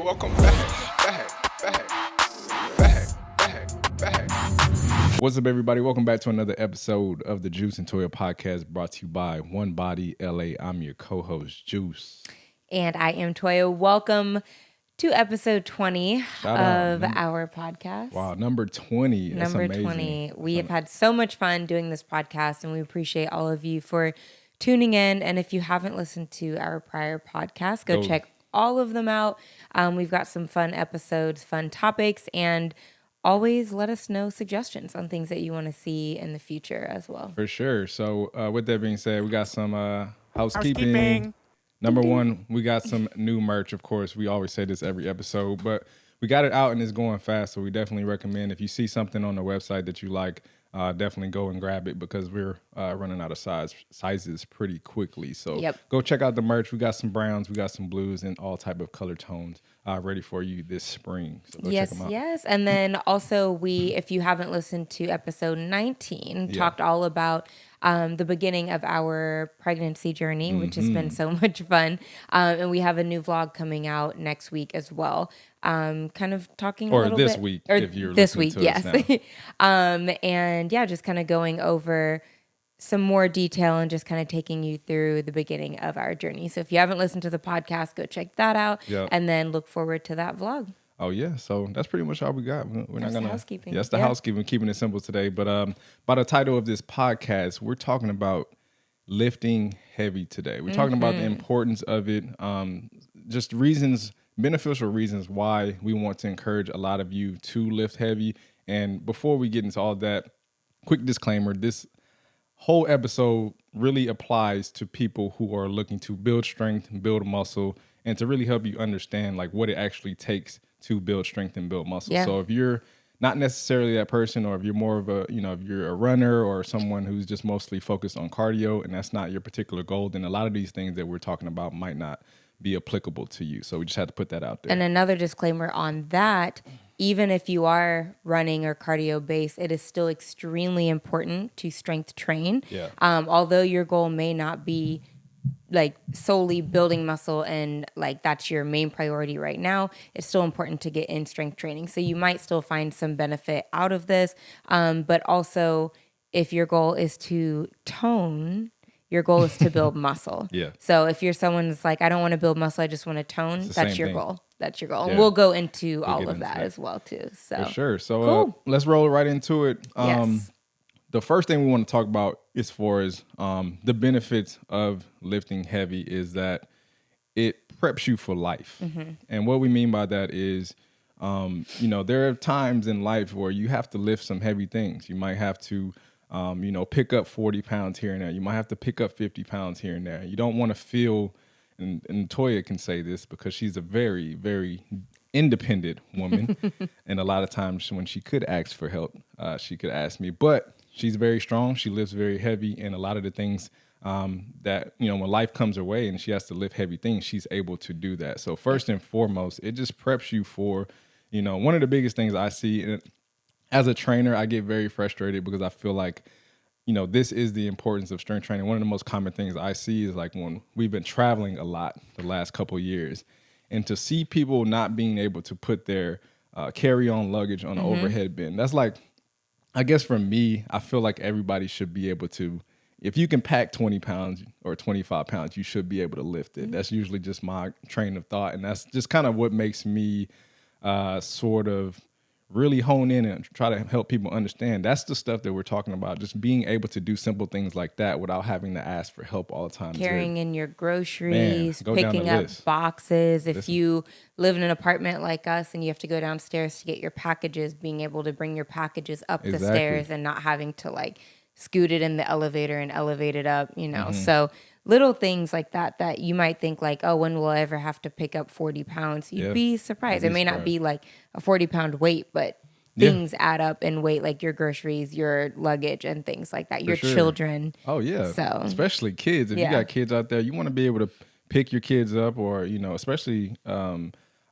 welcome back. What's up, everybody? Welcome back to another episode of the Juice Toya podcast, brought to you by One Body LA. I'm your co-host, Juice. And I am Toya. Welcome to episode 20 of our podcast. Wow, number 20. That's number amazing. 20. We have had so much fun doing this podcast, and we appreciate all of you for tuning in. And if you haven't listened to our prior podcast, go check all of them out. We've got some fun episodes, fun topics, and always let us know suggestions on things that you want to see in the future as well. For sure. So with that being said, we got some housekeeping. Number one, we got some new merch. Of course, we always say this every episode, but we got it out and it's going fast. So we definitely recommend, if you see something on the website that you like, definitely go and grab it, because we're running out of sizes pretty quickly. So Go check out the merch. We got some browns, we got some blues, and all type of color tones ready for you this spring. So go check them out. Yes. And then also if you haven't listened to episode 19, talked all about the beginning of our pregnancy journey, which has been so much fun. And we have a new vlog coming out next week as well. Kind of talking a little bit. Or this week, if you're listening to us now. And yeah, just kind of going over some more detail and just kind of taking you through the beginning of our journey. So if you haven't listened to the podcast, go check that out. And then look forward to that vlog. Oh, yeah. So that's pretty much all we got. We're not gonna housekeeping. That's the housekeeping, keeping it simple today. But by the title of this podcast, we're talking about lifting heavy today. We're talking about the importance of it, just beneficial reasons why we want to encourage a lot of you to lift heavy. And before we get into all that, quick disclaimer, this whole episode really applies to people who are looking to build strength, build muscle, and to really help you understand like what it actually takes to build strength and build muscle. So if you're not necessarily that person, or if you're more of if you're a runner or someone who's just mostly focused on cardio and that's not your particular goal, then a lot of these things that we're talking about might not be applicable to you. So we just had to put that out there. And another disclaimer on that, even if you are running or cardio based, it is still extremely important to strength train. Although your goal may not be like solely building muscle and like that's your main priority right now, it's still important to get in strength training. So you might still find some benefit out of this. But also if your goal is to tone, your goal is to build muscle. So if you're someone that's like, I don't want to build muscle, I just want to tone, that's your goal. That's your goal. And we'll go into all of that as well too. So for sure. So let's roll right into it. Yes. The first thing we want to talk about as far as the benefits of lifting heavy is that it preps you for life. And what we mean by that is, there are times in life where you have to lift some heavy things. You might have to, pick up 40 pounds here and there. You might have to pick up 50 pounds here and there. You don't want to feel, and Toya can say this because she's a very, very independent woman. And a lot of times when she could ask for help, she could ask me. But she's very strong. She lifts very heavy. And a lot of the things that, when life comes her way and she has to lift heavy things, she's able to do that. So first and foremost, it just preps you for, one of the biggest things I see. And as a trainer, I get very frustrated because I feel like, this is the importance of strength training. One of the most common things I see is like when we've been traveling a lot the last couple of years, and to see people not being able to put their carry-on luggage on the overhead bin. That's like, I guess for me, I feel like everybody should be able to, if you can pack 20 pounds or 25 pounds, you should be able to lift it. That's usually just my train of thought. And that's just kind of what makes me sort of really hone in and try to help people understand. That's the stuff that we're talking about. Just being able to do simple things like that without having to ask for help all the time. Carrying in your groceries, picking up boxes. If you live in an apartment like us and you have to go downstairs to get your packages, being able to bring your packages up the stairs and not having to like scoot it in the elevator and elevate it up, So little things like that you might think like, oh, when will I ever have to pick up 40 pounds? You'd be surprised. It may not be like a 40-pound weight, but things add up in weight, like your groceries, your luggage, and things like that. Your children. Oh, yeah. So especially kids. If you got kids out there, you want to be able to pick your kids up or, especially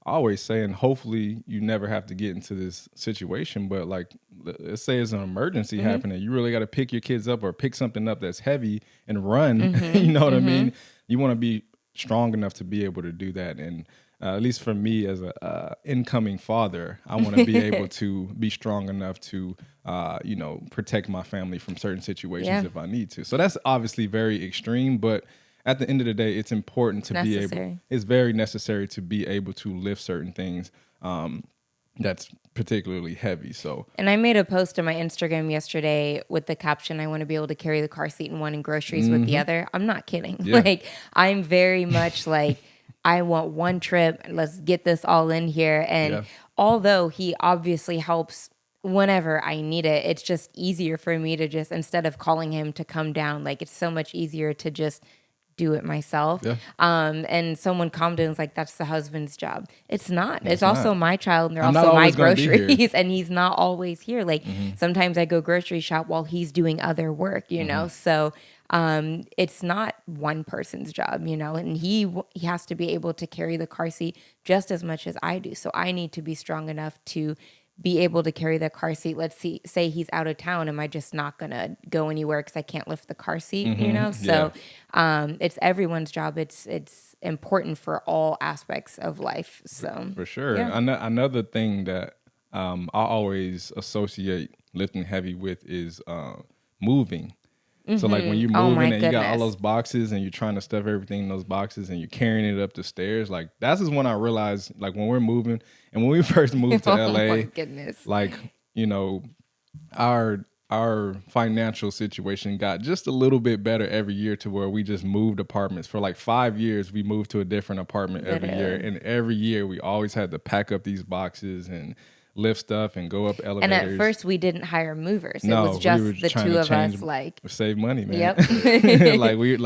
always saying, hopefully you never have to get into this situation, but like, let's say it's an emergency happening. You really got to pick your kids up or pick something up that's heavy and run. You know what I mean? You want to be strong enough to be able to do that. And at least for me as a incoming father, I want to be able to be strong enough to, protect my family from certain situations if I need to. So that's obviously very extreme, but at the end of the day, it's important to be able. It's very necessary to be able to lift certain things. That's particularly heavy. So, and I made a post on my Instagram yesterday with the caption, "I want to be able to carry the car seat in one and groceries with the other." I'm not kidding. Yeah. Like, I'm very much like, I want one trip. Let's get this all in here. And although he obviously helps whenever I need it, it's just easier for me to just, instead of calling him to come down, like, it's so much easier to just do it myself. Yeah. And someone commented and was like, that's the husband's job. It's not. It's also my child, and they're I'm also my gonna be here. groceries, and he's not always here. Like, sometimes I go grocery shop while he's doing other work, you know? So it's not one person's job, you know, and he has to be able to carry the car seat just as much as I do. So I need to be strong enough to be able to carry the car seat. Let's say he's out of town. Am I just not going to go anywhere because I can't lift the car seat, you know? So it's everyone's job. It's important for all aspects of life. So for sure. Another thing that I always associate lifting heavy with is moving. So like when you're moving and you got all those boxes and you're trying to stuff everything in those boxes and you're carrying it up the stairs, like that's just when I realized, like when we're moving and when we first moved to LA, my goodness. like, you know, our financial situation got just a little bit better every year to where we just moved apartments. For like 5 years, we moved to a different apartment every year. And every year we always had to pack up these boxes and lift stuff and go up elevators. And at first we didn't hire movers. It was just the two of us, like, save money, man. Yep. like we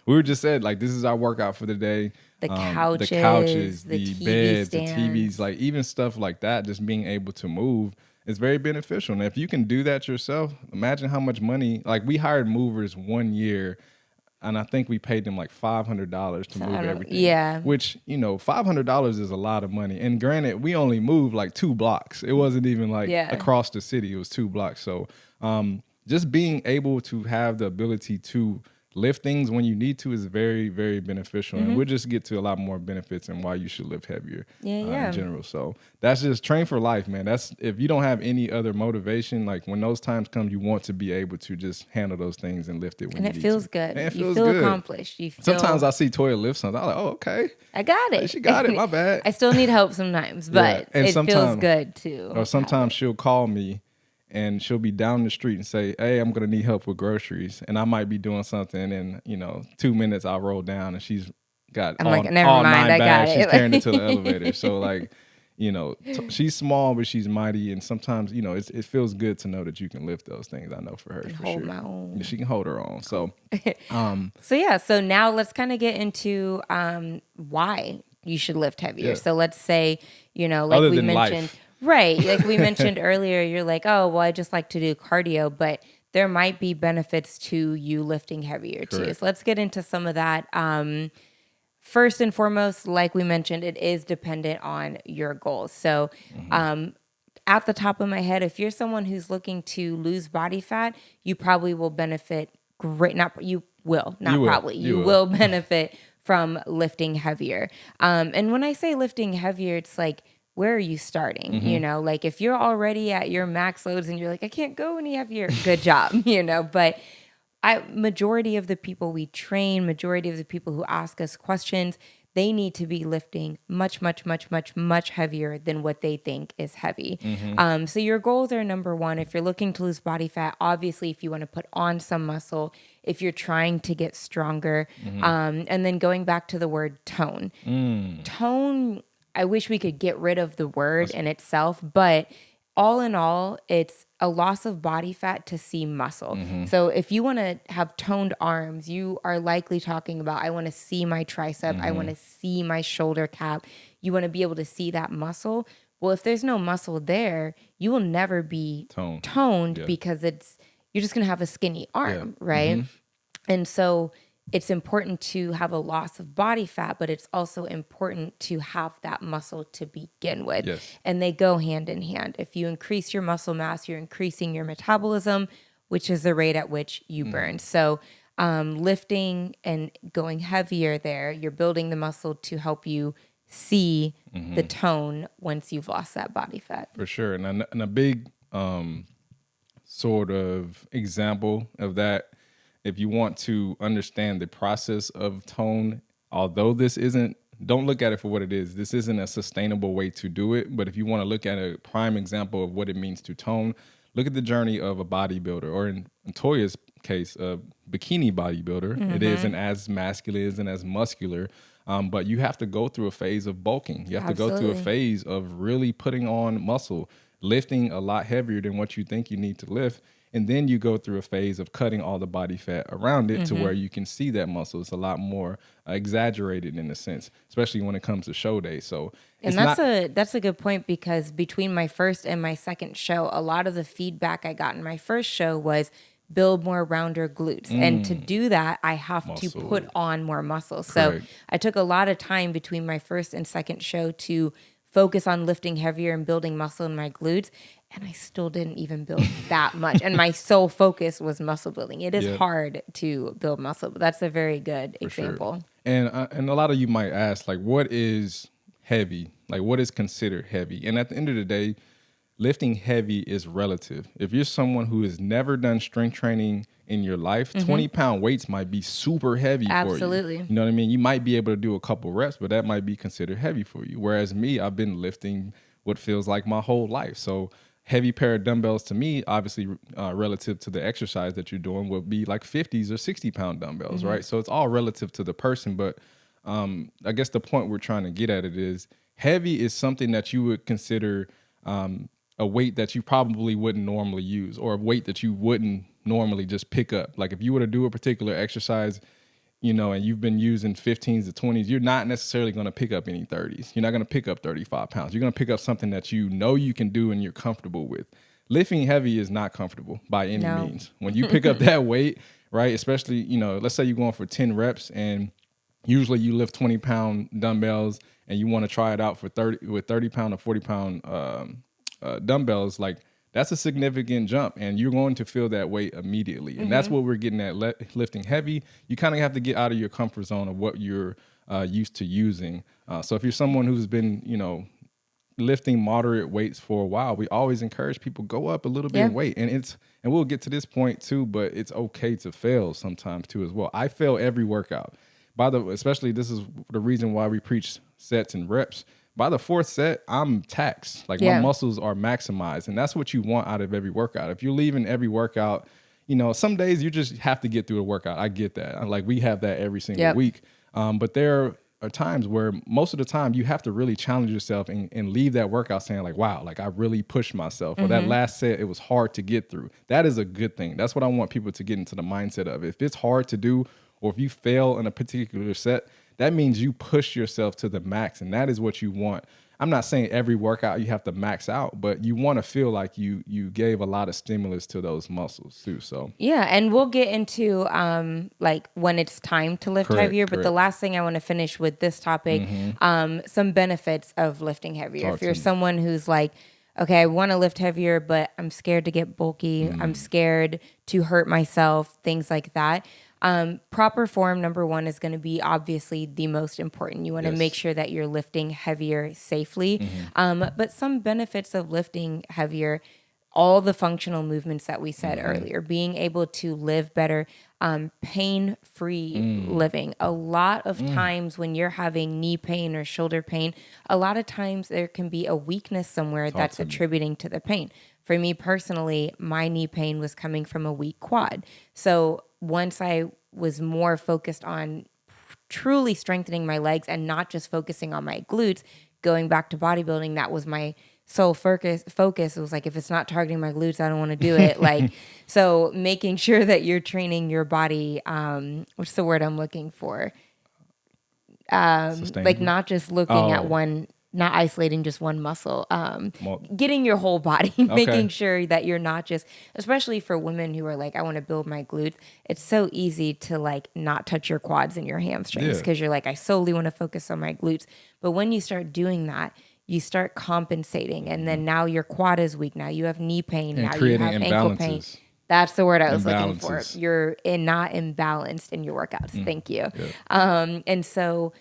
were just said, like, this is our workout for the day. The couches, the TV beds, stands. the TVs, like even stuff like that, just being able to move is very beneficial. And if you can do that yourself, imagine how much money, like we hired movers 1 year and I think we paid them like $500 to move everything. Yeah. Which, you know, $500 is a lot of money. And granted, we only moved like 2 blocks. It wasn't even like across the city. It was 2 blocks. So just being able to have the ability to lift things when you need to is very, very beneficial. And we'll just get to a lot more benefits and why you should lift heavier in general. So that's just train for life, man. That's if you don't have any other motivation, like when those times come, you want to be able to just handle those things and lift it when you need to. And it feels good. Man, you feel accomplished. Sometimes I see Toya lift something. I'm like, oh, okay. I got it. She got it. My bad. I still need help sometimes, but it feels good too. Or sometimes she'll call me and she'll be down the street and say, hey, I'm going to need help with groceries. And I might be doing something and, 2 minutes I'll roll down and she's got all 9 bags. She's carrying it to the elevator. So like, she's small, but she's mighty. And sometimes, it feels good to know that you can lift those things. I know for her, for hold sure. My own. She can hold her own. So, so now let's kind of get into why you should lift heavier. Yeah. So let's say, like other we than mentioned, life. Right. Like we mentioned earlier, you're like, oh, well, I just like to do cardio, but there might be benefits to you lifting heavier too. So let's get into some of that. First and foremost, like we mentioned, it is dependent on your goals. So at the top of my head, if you're someone who's looking to lose body fat, you probably will benefit You will benefit from lifting heavier. And when I say lifting heavier, it's like, where are you starting? Like if you're already at your max loads and you're like, I can't go any heavier, good job, but majority of the people we train, majority of the people who ask us questions, they need to be lifting much, much, much, much, much heavier than what they think is heavy. So your goals are number one. If you're looking to lose body fat, obviously, if you want to put on some muscle, if you're trying to get stronger, and then going back to the word tone. Tone, I wish we could get rid of the word in itself, but all in all, it's a loss of body fat to see muscle. So if you want to have toned arms, you are likely talking about, I want to see my tricep, I want to see my shoulder cap. You want to be able to see that muscle. Well, if there's no muscle there, you will never be toned because you're just going to have a skinny arm, right? And so it's important to have a loss of body fat, but it's also important to have that muscle to begin with. Yes. And they go hand in hand. If you increase your muscle mass, you're increasing your metabolism, which is the rate at which you burn. So lifting and going heavier there, you're building the muscle to help you see the tone once you've lost that body fat. For sure. And a big sort of example of that, if you want to understand the process of tone, although this isn't, don't look at it for what it is. This isn't a sustainable way to do it. But if you want to look at a prime example of what it means to tone, look at the journey of a bodybuilder, or in Toya's case, a bikini bodybuilder. It isn't as masculine, isn't as muscular, but you have to go through a phase of bulking. You have to go through a phase of really putting on muscle, lifting a lot heavier than what you think you need to lift. And then you go through a phase of cutting all the body fat around it to where you can see that muscle. It's a lot more exaggerated in a sense, especially when it comes to show day. So, and that's a good point, because between my first and my second show, a lot of the feedback I got in my first show was build more rounder glutes. And to do that, I have to put on more muscle. So I took a lot of time between my first and second show to focus on lifting heavier and building muscle in my glutes. And I still didn't even build that much. And my sole focus was muscle building. It is hard to build muscle, but that's a very good example. Sure. And a lot of you might ask, like, what is heavy? Like, what is considered heavy? And at the end of the day, lifting heavy is relative. If you're someone who has never done strength training in your life, 20-pound weights might be super heavy for you. You know what I mean? You might be able to do a couple reps, but that might be considered heavy for you. Whereas me, I've been lifting what feels like my whole life. So heavy pair of dumbbells to me, obviously relative to the exercise that you're doing, would be like 50s or 60-pound dumbbells, right? So it's all relative to the person. But I guess the point we're trying to get at it is heavy is something that you would consider a weight that you probably wouldn't normally use, or a weight that you wouldn't normally just pick up. Like if you were to do a particular exercise, you know, and you've been using 15s to 20s, you're not necessarily going to pick up any 30s. You're not going to pick up 35 pounds. You're going to pick up something that you know you can do and you're comfortable with. Lifting heavy is not comfortable by any means. When you pick up that weight, right, especially, you know, let's say you're going for 10 reps and usually you lift 20-pound dumbbells and you want to try it out for 30-pound or 40-pound dumbbells, like that's a significant jump, and you're going to feel that weight immediately. And that's what we're getting at lifting heavy. You kind of have to get out of your comfort zone of what you're used to using. So if you're someone who's been, you know, lifting moderate weights for a while, we always encourage people go up a little bit in weight. And we'll get to this point too, but it's okay to fail sometimes too as well. I fail every workout. Especially this is the reason why we preach sets and reps. By the fourth set, I'm taxed. Like my muscles are maximized. And that's what you want out of every workout. If you're leaving every workout, you know, some days you just have to get through a workout. I get that. Like we have that every single week. But there are times where most of the time you have to really challenge yourself and leave that workout saying like, wow, like I really pushed myself. Or that last set, it was hard to get through. That is a good thing. That's what I want people to get into the mindset of. If it's hard to do, or if you fail in a particular set, that means you push yourself to the max, and that is what you want. I'm not saying every workout you have to max out, but you want to feel like you gave a lot of stimulus to those muscles too. So yeah, and we'll get into like when it's time to lift heavier. But the last thing I want to finish with this topic, some benefits of lifting heavier. If you're someone who's like, okay, I want to lift heavier, but I'm scared to get bulky. I'm scared to hurt myself, things like that. Proper form, number one, is going to be obviously the most important. You want to make sure that you're lifting heavier safely. But some benefits of lifting heavier, all the functional movements that we said earlier, being able to live better, pain-free living. A lot of times when you're having knee pain or shoulder pain, a lot of times there can be a weakness somewhere that's attributing to the pain. For me personally, my knee pain was coming from a weak quad. So once I was more focused on truly strengthening my legs and not just focusing on my glutes, going back to bodybuilding, that was my sole focus. It was like, if it's not targeting my glutes, I don't want to do it. Like, so making sure that you're training your body, what's the word I'm looking for? Like not just looking at one, not isolating just one muscle, getting your whole body, making sure that you're not just, especially for women who are like, I want to build my glutes. It's so easy to like not touch your quads and your hamstrings because you're like, I solely want to focus on my glutes. But when you start doing that, you start compensating, and then now your quad is weak. Now you have knee pain. And now you have ankle pain. That's the word I was looking for. You're not imbalanced in your workouts. Thank you. And so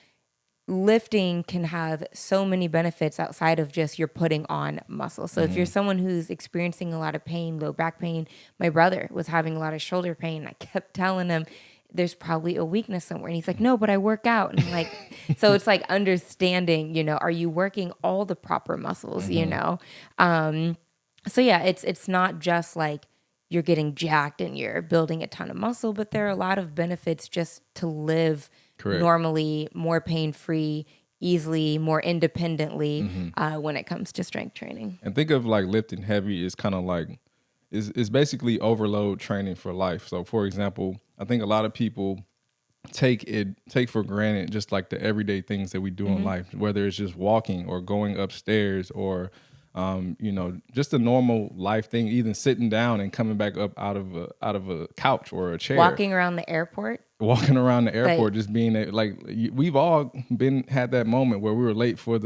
lifting can have so many benefits outside of just you're putting on muscle. So if you're someone who's experiencing a lot of pain, low back pain, my brother was having a lot of shoulder pain. I kept telling him there's probably a weakness somewhere. And he's like, no, but I work out. And I'm like, so it's like understanding, are you working all the proper muscles, So yeah, it's not just like you're getting jacked and you're building a ton of muscle, but there are a lot of benefits just to live Correct. normally, more pain-free, easily, more independently when it comes to strength training. And think of like lifting heavy is kind of like is basically overload training for life. So for example, I think a lot of people take for granted just like the everyday things that we do in life, whether it's just walking or going upstairs or just a normal life thing, even sitting down and coming back up out of a couch or a chair. Walking around the airport, just being like we've all had that moment where we were late for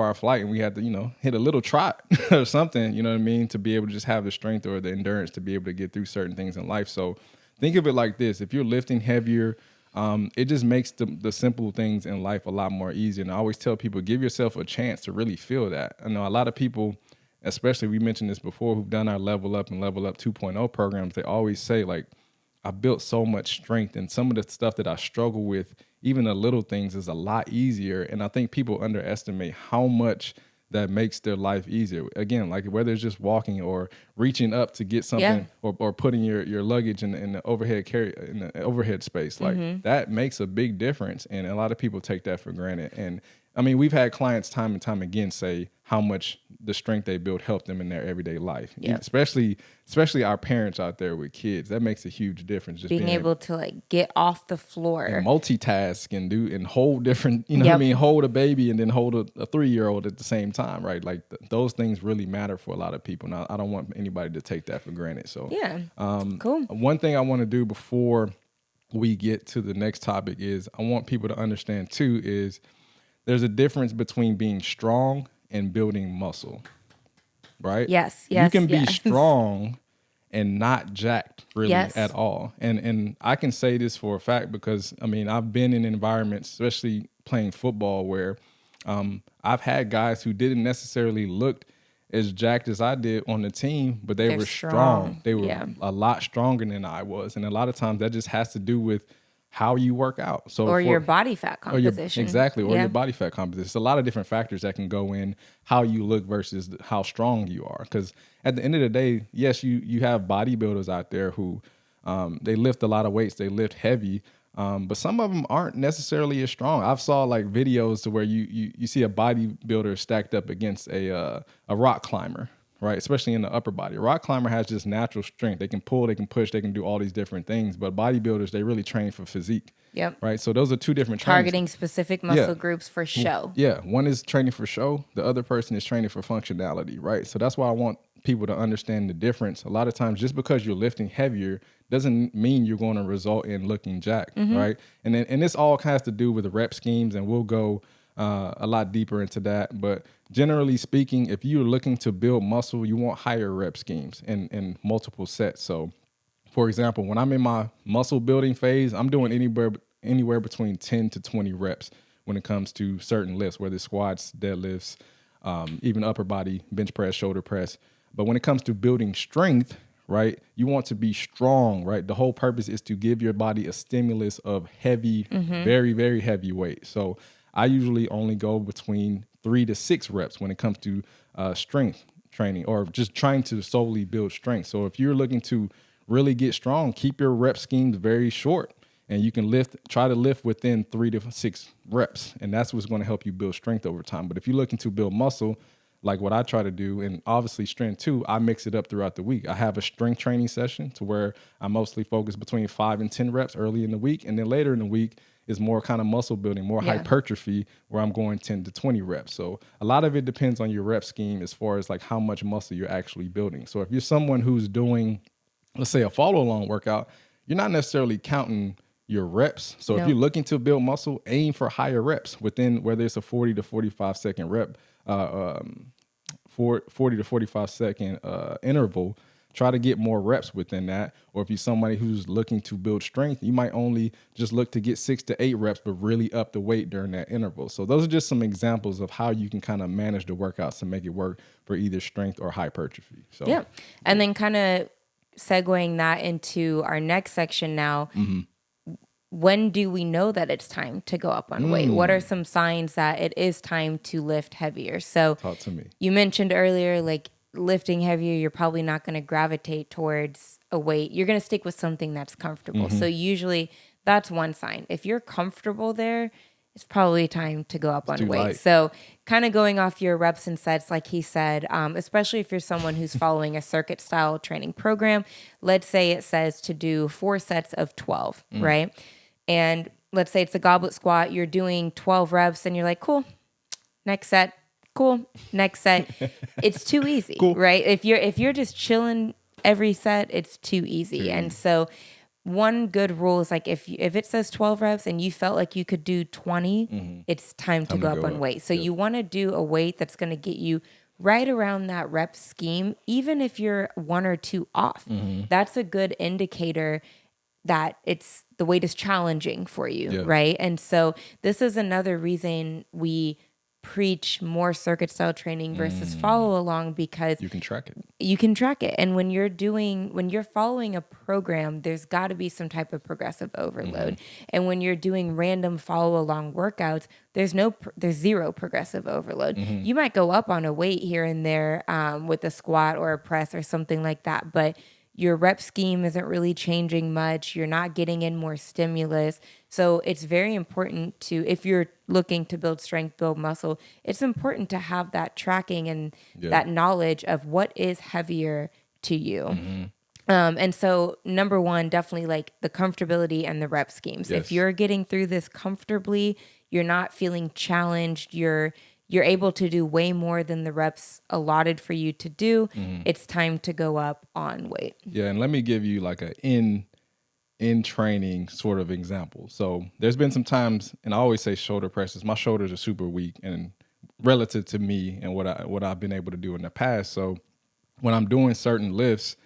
our flight and we had to hit a little trot or something, you know what I mean, to be able to just have the strength or the endurance to be able to get through certain things in life. So think of it like this: if you're lifting heavier, it just makes the simple things in life a lot more easier. And I always tell people, give yourself a chance to really feel that. I know a lot of people, especially we mentioned this before, who've done our Level Up and Level Up 2.0 programs, they always say like, I built so much strength, and some of the stuff that I struggle with, even the little things, is a lot easier. And I think people underestimate how much that makes their life easier. Again, like whether it's just walking or reaching up to get something, or putting your luggage in the overhead space, like that makes a big difference. And a lot of people take that for granted. And I mean, we've had clients time and time again say how much the strength they build helped them in their everyday life. Yep. Especially our parents out there with kids. That makes a huge difference. Just being able to like get off the floor and multitask and hold different, what I mean, hold a baby and then hold a 3-year-old at the same time, right? Like those things really matter for a lot of people. Now, I don't want anybody to take that for granted. So cool. One thing I want to do before we get to the next topic is I want people to understand too is there's a difference between being strong and building muscle, right? Yes. You can be strong and not jacked really at all. And I can say this for a fact because, I mean, I've been in environments, especially playing football, where I've had guys who didn't necessarily look as jacked as I did on the team, but they were strong. They were a lot stronger than I was. And a lot of times that just has to do with how you work out. So or your body fat composition. Or your body fat composition. It's a lot of different factors that can go in how you look versus how strong you are. Because at the end of the day, yes, you have bodybuilders out there who they lift a lot of weights, they lift heavy, but some of them aren't necessarily as strong. I've saw like videos to where you see a bodybuilder stacked up against a rock climber, right? Especially in the upper body. A rock climber has just natural strength. They can pull, they can push, they can do all these different things. But bodybuilders, they really train for physique. Yep. Right. So those are two different targeting specific muscle groups for show. Yeah. One is training for show. The other person is training for functionality. Right. So that's why I want people to understand the difference. A lot of times, just because you're lifting heavier doesn't mean you're going to result in looking jacked. Right. And this all has to do with the rep schemes, and we'll go a lot deeper into that. But generally speaking, if you're looking to build muscle, you want higher rep schemes and multiple sets. So for example, when I'm in my muscle building phase, I'm doing anywhere between 10 to 20 reps when it comes to certain lifts, whether it's squats, deadlifts, even upper body, bench press, shoulder press. But when it comes to building strength, right, you want to be strong, right? The whole purpose is to give your body a stimulus of heavy, very, very heavy weight. So I usually only go between 3 to 6 reps when it comes to strength training or just trying to solely build strength. So if you're looking to really get strong, keep your rep schemes very short, and you can try to lift within 3 to 6 reps. And that's what's going to help you build strength over time. But if you're looking to build muscle, like what I try to do, and obviously strength too, I mix it up throughout the week. I have a strength training session to where I mostly focus between 5 and 10 reps early in the week. And then later in the week is more kind of muscle building, more hypertrophy, where I'm going 10 to 20 reps. So a lot of it depends on your rep scheme as far as like how much muscle you're actually building. So if you're someone who's doing, let's say, a follow along workout, you're not necessarily counting your reps. So if you're looking to build muscle, aim for higher reps within, whether it's a 40 to 45 second rep, 40 to 45 second interval. try to get more reps within that. Or if you're somebody who's looking to build strength, you might only just look to get 6 to 8 reps, but really up the weight during that interval. So those are just some examples of how you can kind of manage the workouts to make it work for either strength or hypertrophy. So yeah. And then kind of segueing that into our next section now, when do we know that it's time to go up on weight? What are some signs that it is time to lift heavier? So talk to me. You mentioned earlier, like lifting heavier, you're probably not going to gravitate towards a weight. You're going to stick with something that's comfortable. So usually that's one sign. If you're comfortable there, it's probably time to go up on weight. Light. So kind of going off your reps and sets, like he said, especially if you're someone who's following a circuit style training program, let's say it says to do 4 sets of 12, right? And let's say it's a goblet squat, you're doing 12 reps and you're like, cool, next set, cool, next set. It's too easy, right? If you're just chilling every set, it's too easy. And so one good rule is like if it says 12 reps and you felt like you could do 20, it's time to go up on weight. So you want to do a weight that's going to get you right around that rep scheme, even if you're 1 or 2 off. That's a good indicator that the weight is challenging for you, right? And so this is another reason we preach more circuit style training versus follow along, because you can track it. You can track it. And when you're following a program, there's got to be some type of progressive overload. And when you're doing random follow along workouts, there's zero progressive overload. You might go up on a weight here and there with a squat or a press or something like that, but your rep scheme isn't really changing much. You're not getting in more stimulus. So it's very important to, if you're looking to build strength, build muscle, it's important to have that tracking and that knowledge of what is heavier to you. And so number one, definitely like the comfortability and the rep schemes. If you're getting through this comfortably, you're not feeling challenged, you're able to do way more than the reps allotted for you to do, it's time to go up on weight. Yeah, and let me give you like a in training sort of example. So there's been some times, and I always say shoulder presses. My shoulders are super weak and relative to me and what I've been able to do in the past. So when I'm doing certain lifts,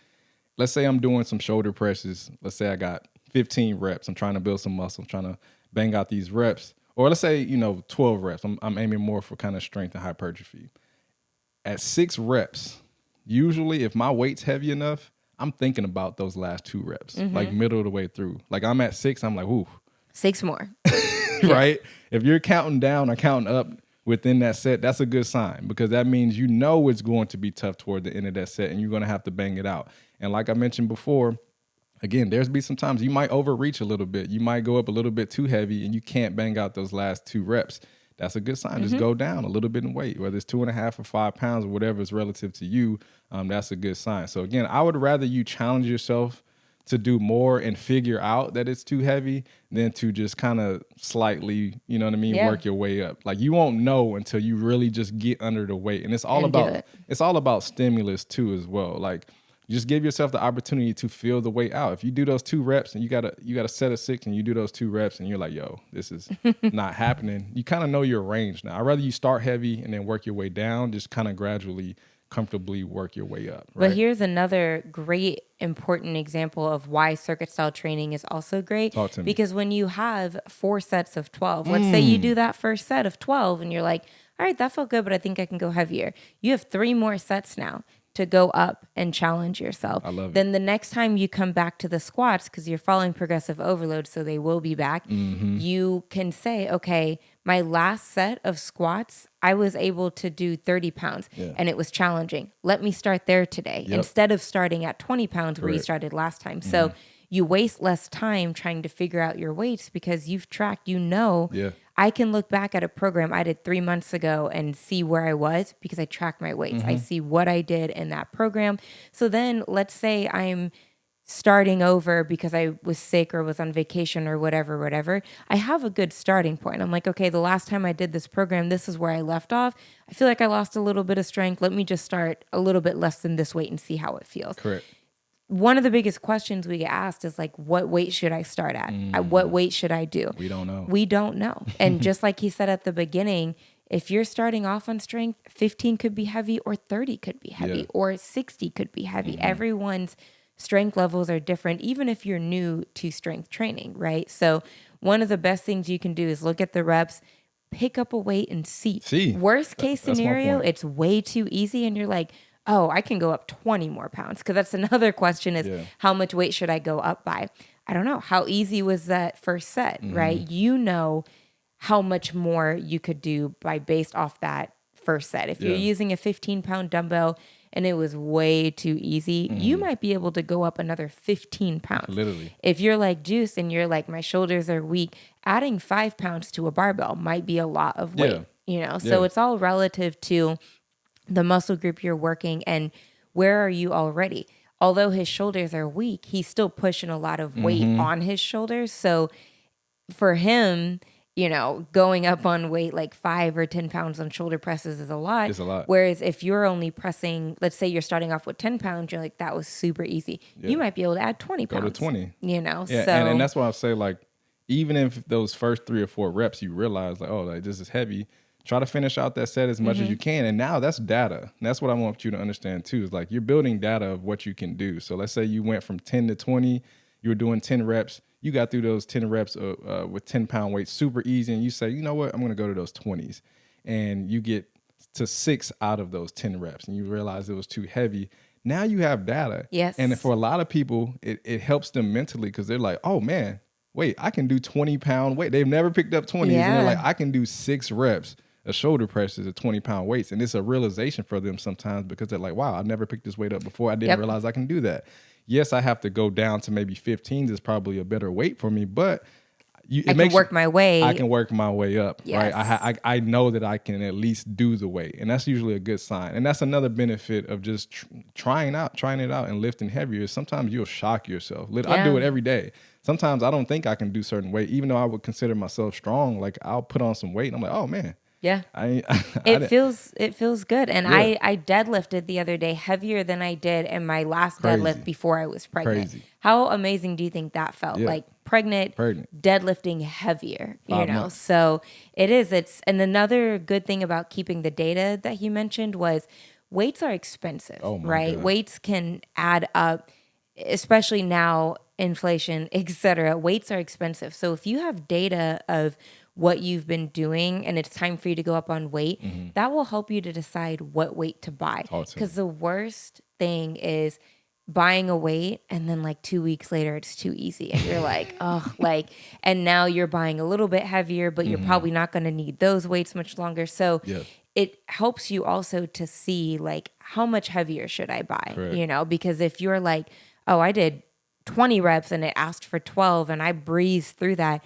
let's say I'm doing some shoulder presses. Let's say I got 15 reps. I'm trying to build some muscle. I'm trying to bang out these reps. Or let's say, 12 reps. I'm aiming more for kind of strength and hypertrophy. At 6 reps, usually if my weight's heavy enough, I'm thinking about those last 2 reps, like middle of the way through. Like I'm at 6, I'm like, ooh. 6 more. Right? If you're counting down or counting up within that set, that's a good sign, because that means it's going to be tough toward the end of that set and you're going to have to bang it out. And like I mentioned before, again, there's be some times you might overreach a little bit. You might go up a little bit too heavy and you can't bang out those last 2 reps. That's a good sign. Just go down a little bit in weight, whether it's 2.5 or 5 pounds or whatever is relative to you. That's a good sign. So again, I would rather you challenge yourself to do more and figure out that it's too heavy than to just kind of slightly, work your way up. Like you won't know until you really just get under the weight. And it's all about stimulus too as well. Like just give yourself the opportunity to feel the weight out. If you do those 2 reps and you got a set of 6 and you do those 2 reps and you're like, yo, this is not happening. You kind of know your range now. I'd rather you start heavy and then work your way down, just kind of gradually, comfortably work your way up. Right? But here's another great, important example of why circuit style training is also great. Talk to me. Because when you have 4 sets of 12, let's say you do that first set of 12 and you're like, all right, that felt good, but I think I can go heavier. You have 3 more sets now to go up and challenge yourself. I love it. Then the next time you come back to the squats, because you're following progressive overload, so they will be back, you can say, okay, my last set of squats, I was able to do 30 pounds and it was challenging. Let me start there today instead of starting at 20 pounds where you started last time. So you waste less time trying to figure out your weights because you've tracked, I can look back at a program I did 3 months ago and see where I was because I tracked my weights. I see what I did in that program. So then let's say I'm starting over because I was sick or was on vacation or whatever. I have a good starting point. I'm like, okay, the last time I did this program, this is where I left off. I feel like I lost a little bit of strength. Let me just start a little bit less than this weight and see how it feels. Correct. One of the biggest questions we get asked is like, what weight should I start at? What weight should I do? We don't know. We don't know. And just like he said at the beginning, if you're starting off on strength, 15 could be heavy or 30 could be heavy or 60 could be heavy. Everyone's strength levels are different, even if you're new to strength training, right? So one of the best things you can do is look at the reps, pick up a weight and see. Worst case scenario, it's way too easy and you're like, oh, I can go up 20 more pounds. Because that's another question is how much weight should I go up by? I don't know. How easy was that first set, right? You know how much more you could do by based off that first set. If you're using a 15-pound dumbbell and it was way too easy, you might be able to go up another 15 pounds. Literally. If you're like Juice and you're like, my shoulders are weak, adding 5 pounds to a barbell might be a lot of weight, you know? So it's all relative to the muscle group you're working and where are you already. Although his shoulders are weak, he's still pushing a lot of weight on his shoulders. So for him, you know, going up on weight like 5 or 10 pounds on shoulder presses is a lot. It's a lot. Whereas if you're only pressing, let's say you're starting off with 10 pounds, you're like, that was super easy. You might be able to add 20 pounds. Go to 20. You know, so. And that's why I say, like, even if those first 3 or 4 reps, you realize, like, oh, like, this is heavy, try to finish out that set as much as you can. And now that's data. And that's what I want you to understand too, is like you're building data of what you can do. So let's say you went from 10 to 20, you were doing 10 reps. You got through those 10 reps with 10-pound weights super easy. And you say, you know what, I'm going to go to those 20s. And you get to 6 out of those 10 reps and you realize it was too heavy. Now you have data. Yes. And for a lot of people, it helps them mentally because they're like, oh man, wait, I can do 20-pound weight. They've never picked up 20s. And they're like, I can do 6 reps. A shoulder presses at 20-pound weights. And it's a realization for them sometimes because they're like, wow, I never picked this weight up before. I didn't realize I can do that. Yes, I have to go down to maybe 15s is probably a better weight for me, but I can work my way. I can work my way up, right? I know that I can at least do the weight, and that's usually a good sign. And that's another benefit of just trying it out and lifting heavier. Sometimes you'll shock yourself. I do it every day. Sometimes I don't think I can do certain weight, even though I would consider myself strong. Like I'll put on some weight, and I'm like, oh man. Yeah, it feels good. And I deadlifted the other day heavier than I did in my last deadlift before I was pregnant. Crazy. How amazing do you think that felt? Like pregnant, deadlifting heavier, 5 you know? Months. So it is. And another good thing about keeping the data that you mentioned was weights are expensive, right? God. Weights can add up, especially now, inflation, etc. Weights are expensive. So if you have data of what you've been doing and it's time for you to go up on weight, that will help you to decide what weight to buy. Because the worst thing is buying a weight and then like 2 weeks later it's too easy and you're like, oh, like, and now you're buying a little bit heavier, but you're probably not going to need those weights much longer. So it helps you also to see like how much heavier should I buy, you know, because if you're like, oh, I did 20 reps and it asked for 12 and I breezed through that,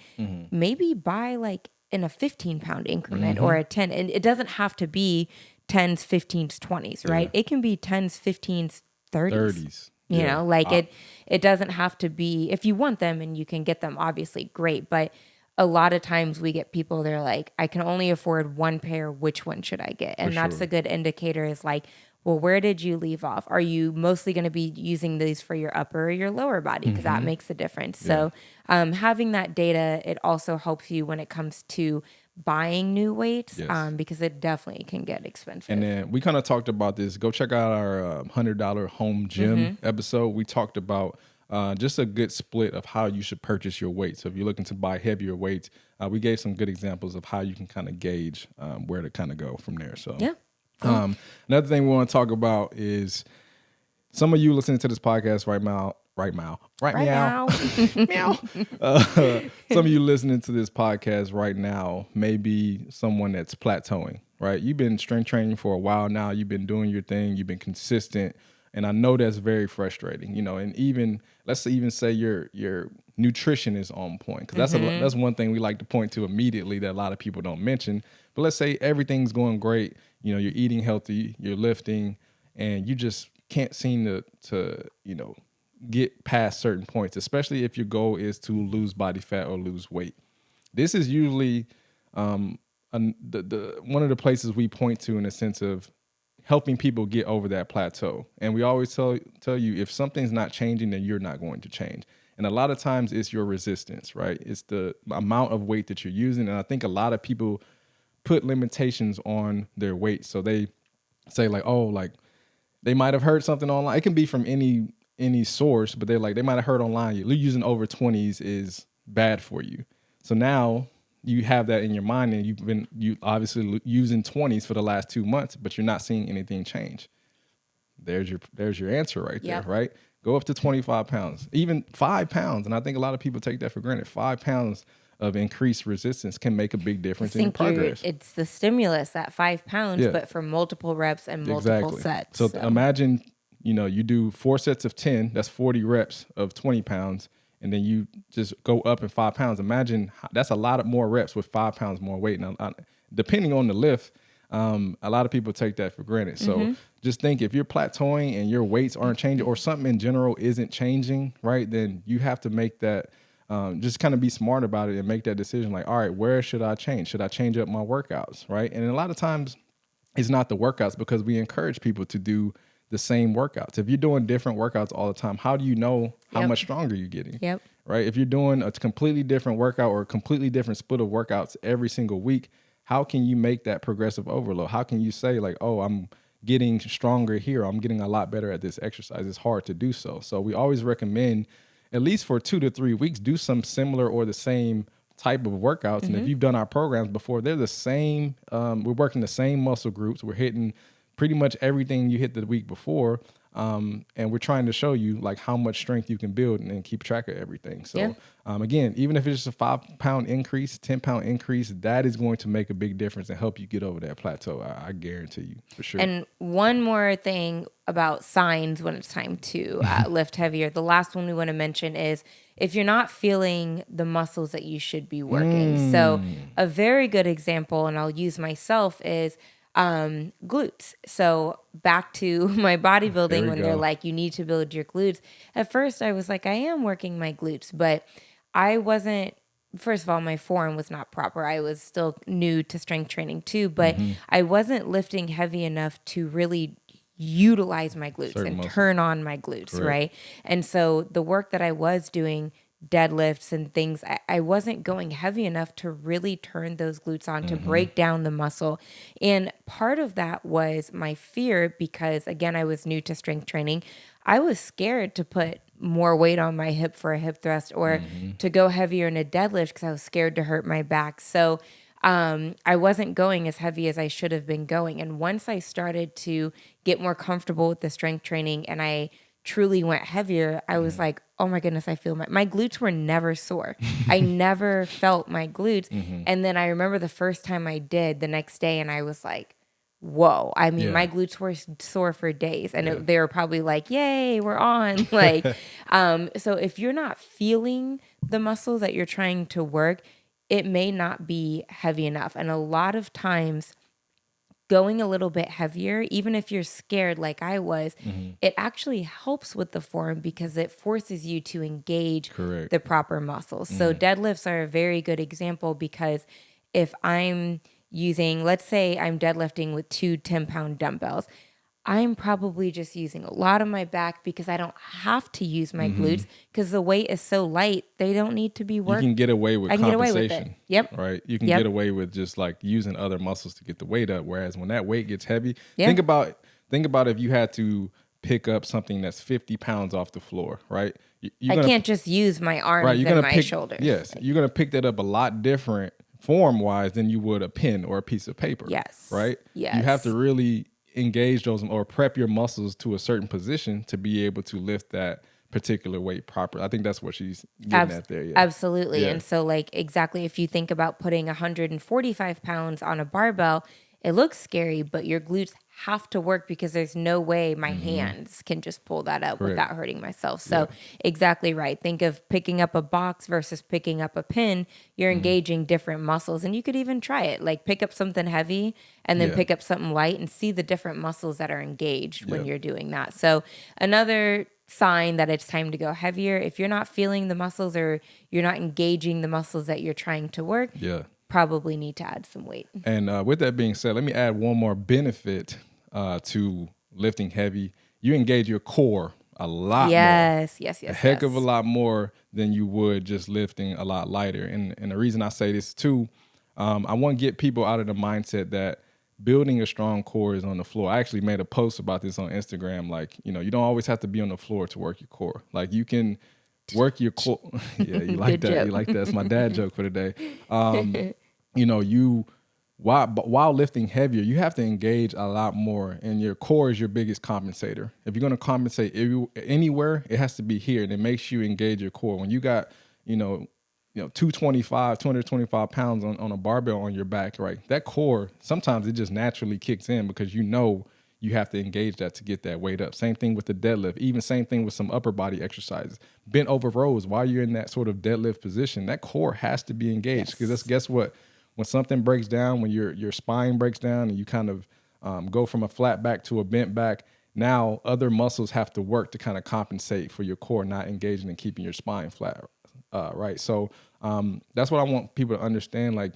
maybe buy like in a 15-pound increment or a 10. And it doesn't have to be 10s, 15s, 20s, right? It can be 10s, 15s, 30s. You know, like it doesn't have to be, if you want them and you can get them, obviously great. But a lot of times we get people, they're like, I can only afford 1 pair. Which one should I get? And that's a good indicator is like, well, where did you leave off? Are you mostly going to be using these for your upper or your lower body? Because that makes a difference. So having that data, it also helps you when it comes to buying new weights because it definitely can get expensive. And then we kind of talked about this. Go check out our $100 home gym episode. We talked about just a good split of how you should purchase your weights. So if you're looking to buy heavier weights, we gave some good examples of how you can kind of gauge where to kind of go from there. So another thing we want to talk about is some of you listening to this podcast right now. Some of you listening to this podcast right now may be someone that's plateauing, right? You've been strength training for a while now. You've been doing your thing. You've been consistent. And I know that's very frustrating, you know, and even let's even say your nutrition is on point. Because that's one thing we like to point to immediately that a lot of people don't mention. But let's say everything's going great. You know, you're eating healthy, you're lifting, and you just can't seem to you know, get past certain points, especially if your goal is to lose body fat or lose weight. This is usually one of the places we point to in a sense of helping people get over that plateau. And we always tell you, if something's not changing, then you're not going to change. And a lot of times it's your resistance, right? It's the amount of weight that you're using. And I think a lot of people put limitations on their weight. So they say like, oh, like they might have heard something online. It can be from any source, but they might have heard online you using over 20s is bad for you. So now you have that in your mind, and you obviously using 20s for the last 2 months, but you're not seeing anything change. There's your answer right there, right? Go up to 25 pounds, even 5 pounds. And I think a lot of people take that for granted. 5 pounds of increased resistance can make a big difference in your progress. It's the stimulus, that 5 pounds, but for multiple reps and multiple sets. So imagine, you do 4 sets of 10, that's 40 reps of 20 pounds. And then you just go up in 5 pounds. Imagine that's a lot of more reps with 5 pounds more weight. Now, depending on the lift, a lot of people take that for granted. So just think, if you're plateauing and your weights aren't changing, or something in general isn't changing, right, then you have to make that, just kind of be smart about it and make that decision. Like, all right, where should I change? Should I change up my workouts, right? And a lot of times it's not the workouts, because we encourage people to do the same workouts. If you're doing different workouts all the time, how do you know how much stronger you're getting? Right? If you're doing a completely different workout or a completely different split of workouts every single week, how can you make that progressive overload? How can you say like, oh, I'm getting stronger here, I'm getting a lot better at this exercise? It's hard to do so. So we always recommend, at least for 2 to 3 weeks, do some similar or the same type of workouts. And if you've done our programs before, they're the same. We're working the same muscle groups. We're hitting pretty much everything you hit the week before. And we're trying to show you like how much strength you can build and keep track of everything. So again, even if it's just a 5 pound increase, 10 pound increase, that is going to make a big difference and help you get over that plateau. I guarantee you, for sure. And one more thing about signs when it's time to lift heavier. The last one we want to mention is if you're not feeling the muscles that you should be working. So a very good example, and I'll use myself, is glutes. So back to my bodybuilding, when they're like, you need to build your glutes. At first I was like, I am working my glutes, but I wasn't, first of all, my form was not proper. I was still new to strength training too, but I wasn't lifting heavy enough to really utilize my glutes and turn on my glutes, right? And so the work that I was doing, deadlifts and things, I wasn't going heavy enough to really turn those glutes on, to break down the muscle. And part of that was my fear, because again, I was new to strength training. I was scared to put more weight on my hip for a hip thrust, or to go heavier in a deadlift, because I was scared to hurt my back. So I wasn't going as heavy as I should have been going. And once I started to get more comfortable with the strength training and I truly went heavier, I was like, oh my goodness, I feel my glutes were never sore. I never felt my glutes. And then I remember the first time I did, the next day, and I was like, whoa. I mean, my glutes were sore for days, and they were probably like, yay, we're on. Like, so if you're not feeling the muscle that you're trying to work, it may not be heavy enough. And a lot of times, going a little bit heavier, even if you're scared like I was, it actually helps with the form, because it forces you to engage the proper muscles. So deadlifts are a very good example, because if I'm using, let's say I'm deadlifting with 2 10-pound dumbbells, I'm probably just using a lot of my back, because I don't have to use my glutes, because the weight is so light, they don't need to be worked. You can get away with compensation. Yep. Right? You can get away with just like using other muscles to get the weight up. Whereas when that weight gets heavy, think about if you had to pick up something that's 50 pounds off the floor, right? I can't just use my arms and my shoulders. Yes. You're going to pick that up a lot different form-wise than you would a pen or a piece of paper. Yes. Right? Yes. You have to really engage those or prep your muscles to a certain position to be able to lift that particular weight properly. I think that's what she's getting at there. Absolutely. And so like exactly, if you think about putting 145 pounds on a barbell, it looks scary, but your glutes have to work, because there's no way my hands can just pull that up without hurting myself. So exactly right. Think of picking up a box versus picking up a pin. You're engaging different muscles, and you could even try it. Like pick up something heavy and then pick up something light, and see the different muscles that are engaged when you're doing that. So another sign that it's time to go heavier, if you're not feeling the muscles or you're not engaging the muscles that you're trying to work, probably need to add some weight. And with that being said, let me add one more benefit to lifting heavy. You engage your core a lot more. Yes. A heck of a lot more than you would just lifting a lot lighter. And the reason I say this too, I want to get people out of the mindset that building a strong core is on the floor. I actually made a post about this on Instagram. Like, you don't always have to be on the floor to work your core. Like, you can work your core. Yeah, you like that. Joke. You like that. It's my dad joke for the day. You while lifting heavier, you have to engage a lot more, and your core is your biggest compensator. If you're going to compensate anywhere, it has to be here, and it makes you engage your core. When you got, 225 pounds on a barbell on your back, right? That core, sometimes it just naturally kicks in because you have to engage that to get that weight up. Same thing with the deadlift, even same thing with some upper body exercises. Bent over rows, while you're in that sort of deadlift position, that core has to be engaged because guess what? When something breaks down, when your spine breaks down and you kind of go from a flat back to a bent back, now other muscles have to work to kind of compensate for your core not engaging and keeping your spine flat, right? So that's what I want people to understand. Like,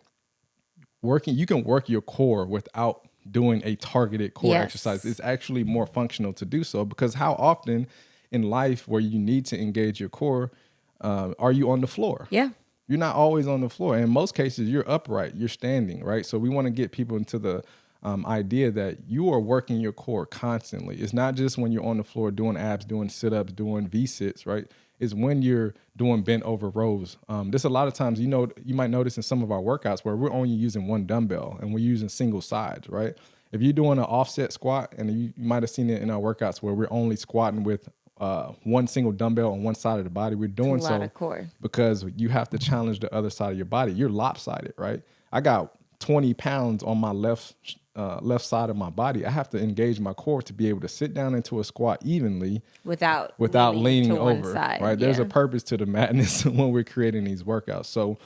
you can work your core without doing a targeted core exercise. It's actually more functional to do so, because how often in life where you need to engage your core, are you on the floor? Yeah. You're not always on the floor. And in most cases, you're upright, you're standing, right? So we want to get people into the idea that you are working your core constantly. It's not just when you're on the floor doing abs, doing sit-ups, doing V-sits, right? It's when you're doing bent over rows. This a lot of times, you might notice in some of our workouts where we're only using one dumbbell and we're using single sides, right? If you're doing an offset squat, and you might have seen it in our workouts where we're only squatting with one single dumbbell on one side of the body, we're doing so because you have to challenge the other side of your body. You're lopsided, right? I got 20 pounds on my left side of my body. I have to engage my core to be able to sit down into a squat evenly without leaning over. Side, right? There's a purpose to the madness when we're creating these workouts. So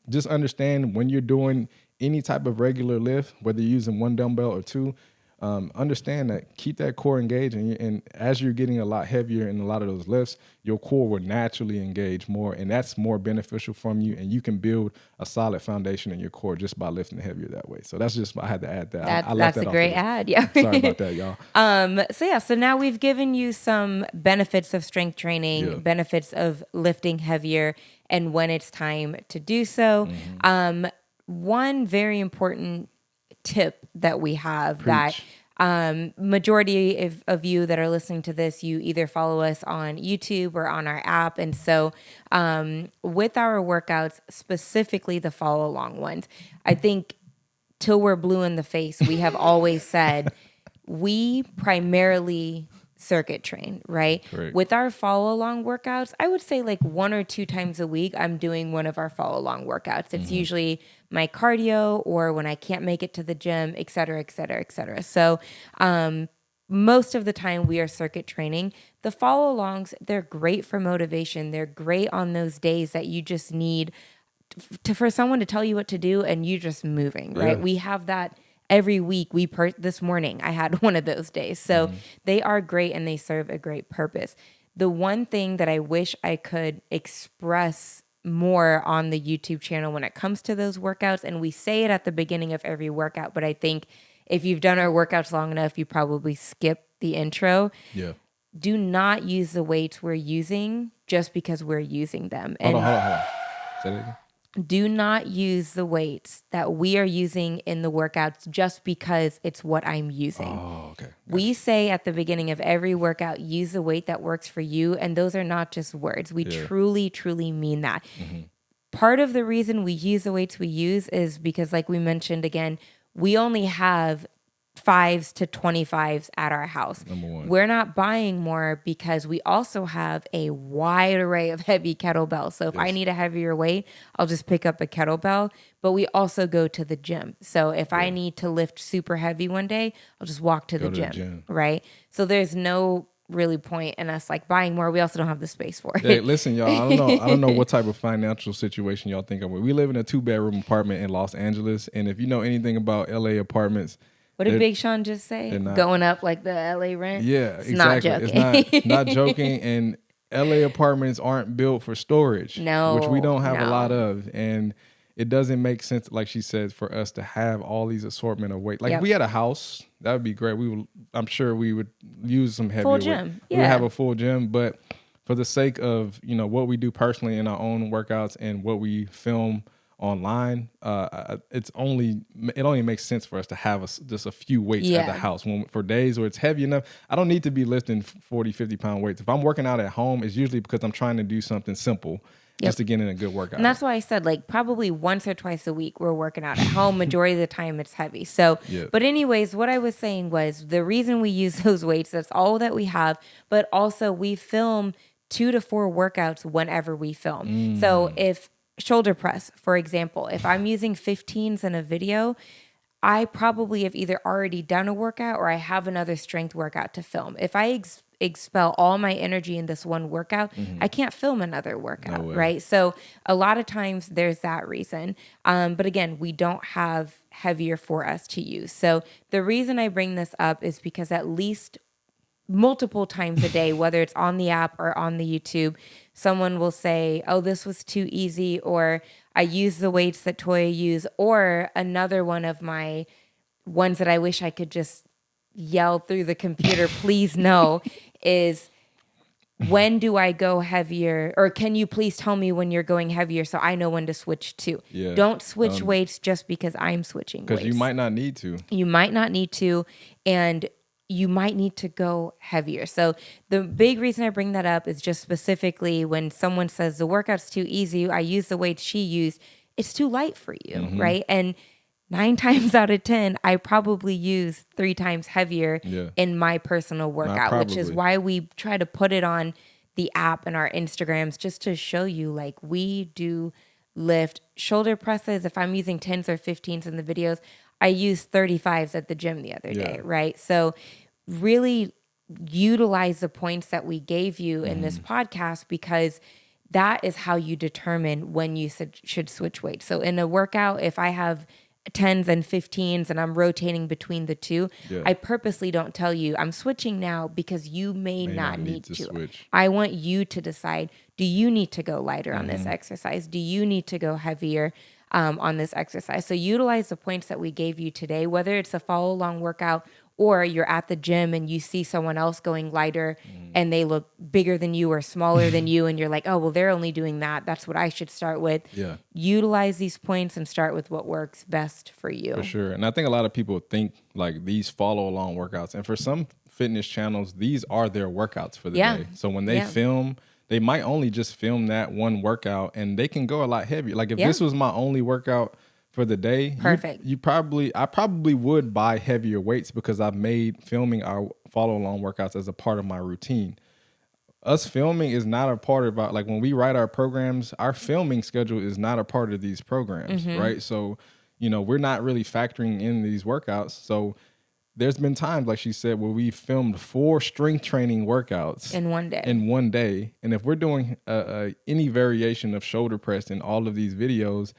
just understand when you're doing any type of regular lift, whether you're using one dumbbell or two, understand that, keep that core engaged, and as you're getting a lot heavier in a lot of those lifts, your core will naturally engage more, and that's more beneficial from you, and you can build a solid foundation in your core just by lifting heavier that way. So that's just, I had to add that. That's a great ad. Yeah. Sorry about that, y'all. So now we've given you some benefits of strength training, benefits of lifting heavier, and when it's time to do so. One very important tip that we have that majority of you that are listening to this, you either follow us on YouTube or on our app. And so with our workouts, specifically the follow along ones, I think till we're blue in the face, we have always said we primarily circuit train, right? Correct. With our follow along workouts, I would say like 1 or 2 times a week, I'm doing one of our follow along workouts. It's usually my cardio or when I can't make it to the gym, et cetera, et cetera, et cetera. So most of the time we are circuit training. The follow alongs, they're great for motivation. They're great on those days that you just need for someone to tell you what to do and you just moving, right? We have that every week. This morning I had one of those days. So they are great and they serve a great purpose. The one thing that I wish I could express more on the YouTube channel when it comes to those workouts, and we say it at the beginning of every workout, but I think if you've done our workouts long enough, you probably skip the intro. Yeah. Do not use the weights we're using just because we're using them. Hold on. Say that again. Do not use the weights that we are using in the workouts just because it's what I'm using. Oh, okay. Gotcha. We say at the beginning of every workout, use the weight that works for you. And those are not just words. We truly, truly mean that. Part of the reason we use the weights we use is because, like we mentioned again, we only have 5s to 25s at our house. Number one. We're not buying more because we also have a wide array of heavy kettlebells. So if I need a heavier weight, I'll just pick up a kettlebell. But we also go to the gym. So if I need to lift super heavy one day, I'll just walk to the gym, right? So there's no really point in us like buying more. We also don't have the space for it. Hey, listen, y'all, I don't know what type of financial situation y'all think of. We live in a 2-bedroom apartment in Los Angeles. And if you know anything about LA apartments, what did Big Sean just say? Going up like the LA rent? Yeah, it's exactly. Not joking. It's not joking. And LA apartments aren't built for storage, which we don't have a lot of. And it doesn't make sense, like she said, for us to have all these assortment of weight. Like if we had a house, that would be great. I'm sure we would use some heavier full weight. Gym. We would have a full gym, but for the sake of what we do personally in our own workouts and what we film online, it only makes sense for us to have just a few weights at the house. For days where it's heavy enough, I don't need to be lifting 40, 50-pound weights. If I'm working out at home, it's usually because I'm trying to do something simple. Just to get in a good workout. And that's why I said like probably once or twice a week we're working out at home. Majority of the time it's heavy. So, but anyways, what I was saying was the reason we use those weights, that's all that we have. But also we film 2 to 4 workouts whenever we film. So if shoulder press, for example, if I'm using 15s in a video, I probably have either already done a workout or I have another strength workout to film. If I expel all my energy in this one workout, I can't film another workout, right? So a lot of times there's that reason. But again, we don't have heavier for us to use. So the reason I bring this up is because at least multiple times a day, whether it's on the app or on the YouTube, someone will say, oh, this was too easy, or I use the weights that Toya used, or another one of my ones that I wish I could just yell through the computer, please no, is when do I go heavier? Or can you please tell me when you're going heavier so I know when to switch to? Don't switch weights just because I'm switching weights. Because you might not need to. You might not need to, and you might need to go heavier. So the big reason I bring that up is just specifically when someone says the workout's too easy, I use the weights she used, it's too light for you, right? And 9 times out of 10, I probably use 3 times heavier in my personal workout, which is why we try to put it on the app and our Instagrams just to show you like we do lift shoulder presses. If I'm using 10s or 15s in the videos, I used 35s at the gym the other day, right? So really utilize the points that we gave you in this podcast, because that is how you determine when you should switch weights. So in a workout, if I have 10s and 15s and I'm rotating between the two, I purposely don't tell you I'm switching now because you may not need to switch. I want you to decide, do you need to go lighter on this exercise? Do you need to go heavier on this exercise? So utilize the points that we gave you today, whether it's a follow along workout or you're at the gym and you see someone else going lighter and they look bigger than you or smaller than you, and you're like, oh, well, they're only doing that. That's what I should start with. Utilize these points and start with what works best for you. For sure. And I think a lot of people think like these follow along workouts. And for some fitness channels, these are their workouts for the day. So when they film, they might only just film that one workout and they can go a lot heavier. Like if this was my only workout for the day, I probably would buy heavier weights because I've made filming our follow along workouts as a part of my routine. Us filming is not a part of like when we write our programs, our filming schedule is not a part of these programs, right? So, we're not really factoring in these workouts. So there's been times, like she said, where we filmed 4 strength training workouts in one day. And if we're doing any variation of shoulder press in all of these videos,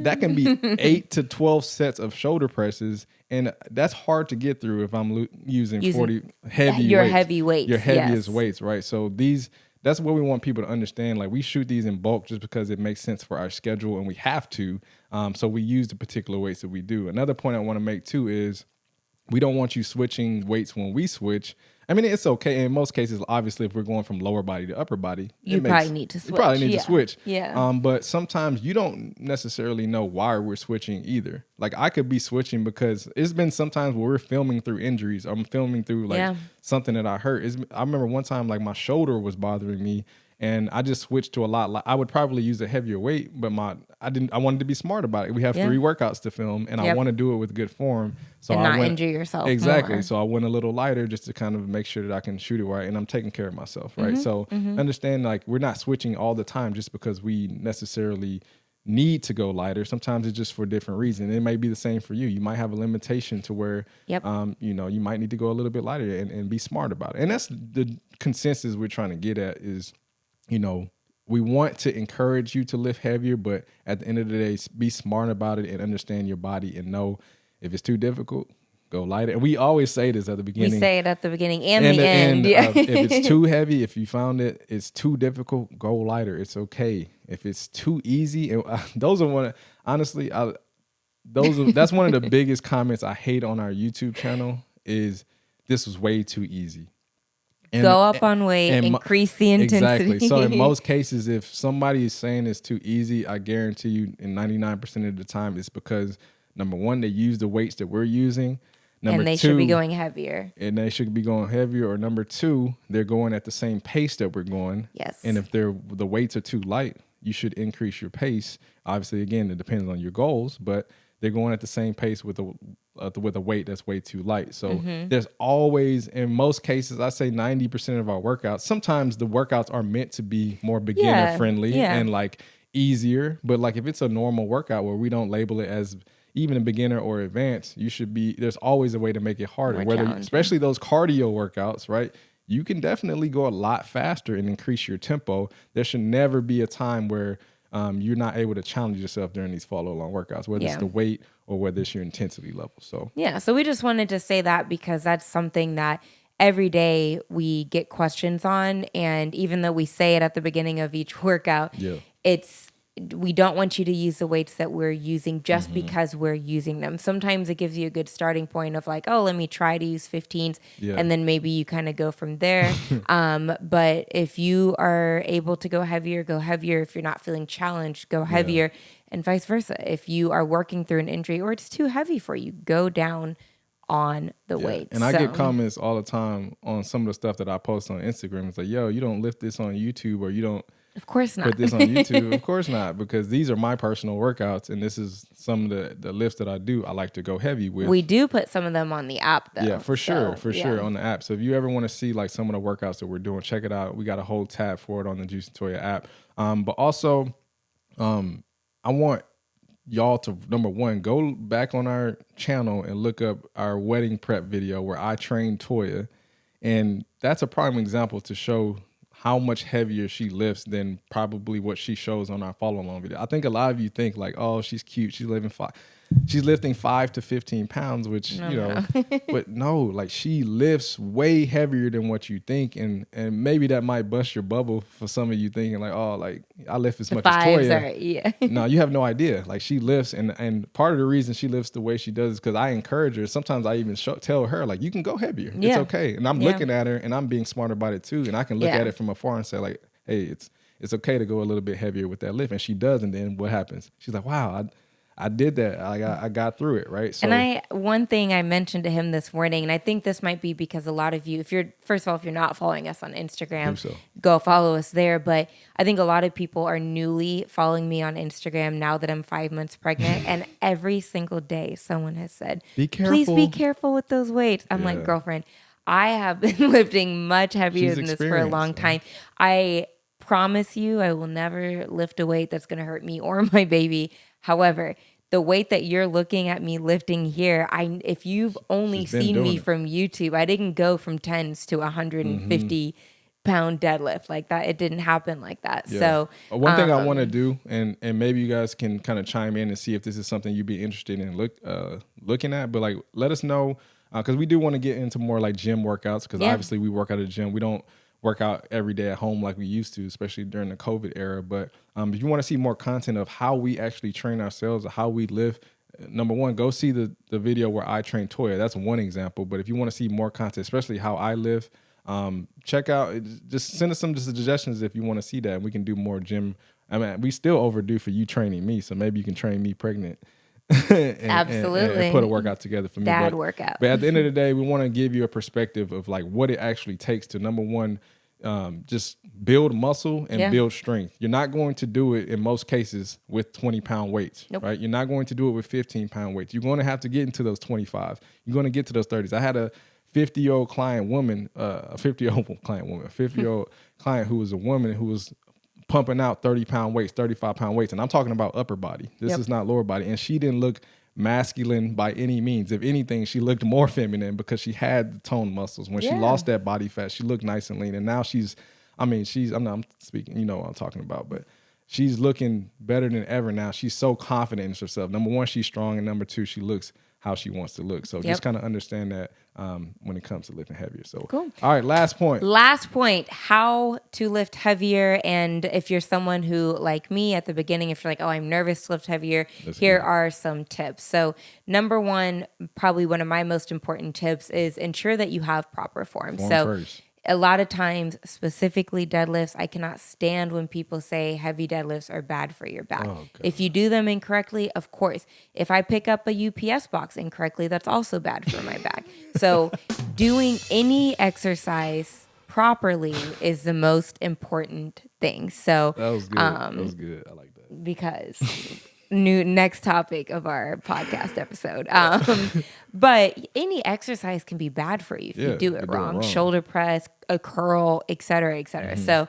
that can be 8 to 12 sets of shoulder presses. And that's hard to get through if I'm using 40 heavy weights. Heavy weights. Your heaviest weights, right? So that's what we want people to understand. Like we shoot these in bulk just because it makes sense for our schedule and we have to. So we use the particular weights that we do. Another point I want to make too is we don't want you switching weights when we switch. I mean, it's okay. In most cases, obviously, if we're going from lower body to upper body, you probably need to switch. You probably need to switch. But sometimes you don't necessarily know why we're switching either. Like I could be switching because it's been sometimes where we're filming through injuries. I'm filming through like something that I hurt. I remember one time like my shoulder was bothering me. And I just switched to a lot. I would probably use a heavier weight, but I wanted to be smart about it. We have 3 workouts to film, and I want to do it with good form. So and I not injure yourself. Exactly. More. So I went a little lighter just to kind of make sure that I can shoot it right, and I'm taking care of myself, right? So understand like we're not switching all the time just because we necessarily need to go lighter. Sometimes it's just for different reasons. It may be the same for you. You might have a limitation to where, you might need to go a little bit lighter and be smart about it. And that's the consensus we're trying to get at is, we want to encourage you to lift heavier, but at the end of the day, be smart about it and understand your body and know if it's too difficult, go lighter. And we always say this at the beginning. We say it at the beginning and the end. If it's too heavy, if you found it's too difficult, go lighter. It's okay. If it's too easy, and those are that's one of the biggest comments I hate on our YouTube channel is this was way too easy. Go up on weight, and increase the intensity. exactly. So in most cases, if somebody is saying it's too easy, I guarantee you, in 99% of the time, it's because number one, they use the weights that we're using. Number and they two, should be going heavier. and they should be going heavier. Or number two, they're going at the same pace that we're going. Yes. And if the weights are too light, you should increase your pace. Obviously, again, it depends on your goals, but they're going at the same pace with a weight that's way too light. So there's always, in most cases, I say 90% of our workouts. Sometimes the workouts are meant to be more beginner friendly and like easier. But like if it's a normal workout where we don't label it as even a beginner or advanced, there's always a way to make it harder. Especially those cardio workouts, right? You can definitely go a lot faster and increase your tempo. There should never be a time where you're not able to challenge yourself during these follow along workouts, whether it's the weight or whether it's your intensity level. So so we just wanted to say that because that's something that every day we get questions on, and even though we say it at the beginning of each workout, we don't want you to use the weights that we're using just because we're using them. Sometimes it gives you a good starting point of like, oh, let me try to use 15s. And then maybe you kind of go from there. But if you are able to go heavier, go heavier. If you're not feeling challenged, go heavier, and vice versa. If you are working through an injury or it's too heavy for you, go down on the weights. And I get comments all the time on some of the stuff that I post on Instagram. It's like, yo, you don't lift this on YouTube, or you don't of course not put this on YouTube. Of course not, because these are my personal workouts, and this is some of the lifts that I do. I like to go heavy with. We do put some of them on the app, though. Yeah, for sure on the app. So if you ever want to see like some of the workouts that we're doing, check it out. We got a whole tab for it on the Juice Toya app. But also, I want y'all to, number one, go back on our channel and look up our wedding prep video where I trained Toya, and that's a prime example to show how much heavier she lifts than probably what she shows on our follow along video. I think a lot of you think like, oh, she's cute, she's lifting 5 to 15 pounds, which but no, like she lifts way heavier than what you think, and maybe that might bust your bubble for some of you thinking like, oh, like I lift as much as Toya. No, you have no idea. Like she lifts, and part of the reason she lifts the way she does is because I encourage her. Sometimes I even tell her like, you can go heavier. It's okay. And I'm looking at her and I'm being smart about it too, and I can look at it from afar and say like, hey, it's okay to go a little bit heavier with that lift, and she does, and then what happens? She's like, wow, I did that. I got through it, right? So, and one thing I mentioned to him this morning, and I think this might be because a lot of you, if you're not following us on Instagram, go follow us there. But I think a lot of people are newly following me on Instagram now that I'm 5 months pregnant, and every single day someone has said, "Be careful. Please be careful with those weights." I'm like, girlfriend, I have been lifting much heavier than this for a long time. I promise you, I will never lift a weight that's going to hurt me or my baby. However, the weight that you're looking at me lifting here, if you've only seen me from YouTube, I didn't go from 10s to 150 pound deadlift like that. It didn't happen like that. Yeah. So one thing I want to do, and maybe you guys can kind of chime in and see if this is something you'd be interested in looking at, but like let us know, because we do want to get into more like gym workouts, because obviously we work at a gym. We don't work out every day at home like we used to, especially during the COVID era. But if you want to see more content of how we actually train ourselves, how we live, number one, go see the video where I train Toya. That's one example. But if you want to see more content, especially how I live, check out, just send us some suggestions if you want to see that. We can do more gym. I mean, we still overdue for you training me, so maybe you can train me pregnant. Absolutely. And put a workout together for me. Workout. But at the end of the day, we want to give you a perspective of like what it actually takes to, number one, just build muscle and build strength. You're not going to do it in most cases with 20-pound weights, right? You're not going to do it with 15-pound weights. You're going to have to get into those 25. You're going to get to those 30s. I had a 50-year-old client who was a woman who was pumping out 30-pound weights, 35-pound weights. And I'm talking about upper body. This is not lower body. And she didn't look masculine by any means. If anything, she looked more feminine because she had the toned muscles. When she lost that body fat, she looked nice and lean. And now I'm speaking, you know what I'm talking about, but she's looking better than ever now. She's so confident in herself. Number one, she's strong. And number two, she looks how she wants to look. So just kind of understand that when it comes to lifting heavier. So cool. All right, last point, how to lift heavier. And if you're someone who, like me at the beginning, if you're like, oh, I'm nervous to lift heavier, here are some tips. So number one, probably one of my most important tips is ensure that you have proper form. So first. a lot of times, specifically deadlifts, I cannot stand when people say heavy deadlifts are bad for your back. Oh, If you do them incorrectly, of course. If I pick up a UPS box incorrectly, that's also bad for my back. So doing any exercise properly is the most important thing. So that was good. That was good. I like that. because next topic of our podcast episode. But any exercise can be bad for you if you do it wrong. Shoulder press, a curl, et cetera, et cetera. So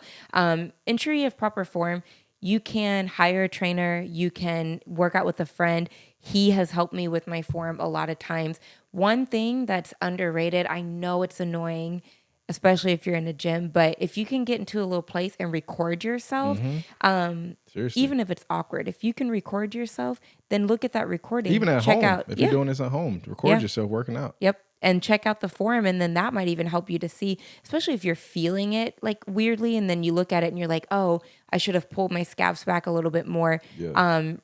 ensure you have proper form. You can hire a trainer. You can work out with a friend. He has helped me with my form a lot of times. One thing that's underrated, I know it's annoying, especially if you're in a gym, but if you can get into a little place and record yourself, even if it's awkward, if you can record yourself, then look at that recording. Even at check home, out, if you're doing this at home, record yourself working out. Yep. And check out the form, and then that might even help you to see, especially if you're feeling it like weirdly, and then you look at it and you're like, oh, I should have pulled my scaps back a little bit more.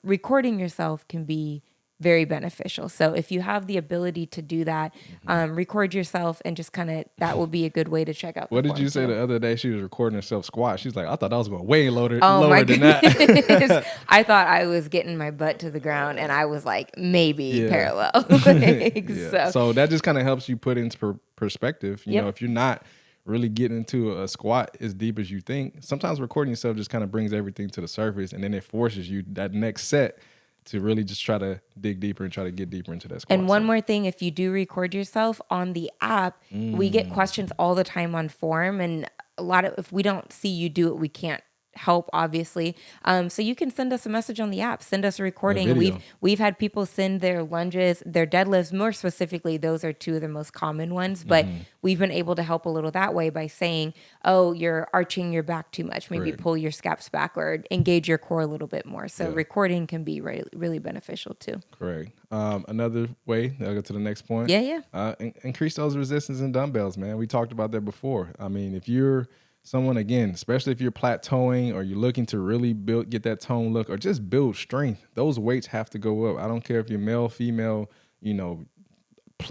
Recording yourself can be very beneficial. So if you have the ability to do that, record yourself and just kind of, that will be a good way to check out. What did you say the other day? She was recording herself squat. She's like, I thought I was going way lower than that. I thought I was getting my butt to the ground, and I was like, maybe parallel. So that just kind of helps you put into perspective. You know, if you're not really getting into a squat as deep as you think, sometimes recording yourself just kind of brings everything to the surface, and then it forces you that next set to really just try to dig deeper and try to get deeper into that squat. And one more thing, if you do record yourself on the app, we get questions all the time on form, and a lot of, if we don't see you do it, we can't help, obviously. So you can send us a message on the app, send us a recording. We've had people send their lunges, their deadlifts, more specifically, those are two of the most common ones, but we've been able to help a little that way by saying, oh, you're arching your back too much, maybe pull your scaps back or engage your core a little bit more. So recording can be really, really beneficial too. Correct. Another way, I'll go to the next point. Increase those resistance and dumbbells, man. We talked about that before. I mean, if you're someone, again, especially if you're plateauing or you're looking to really get that tone look or just build strength, those weights have to go up. I don't care if you're male, female,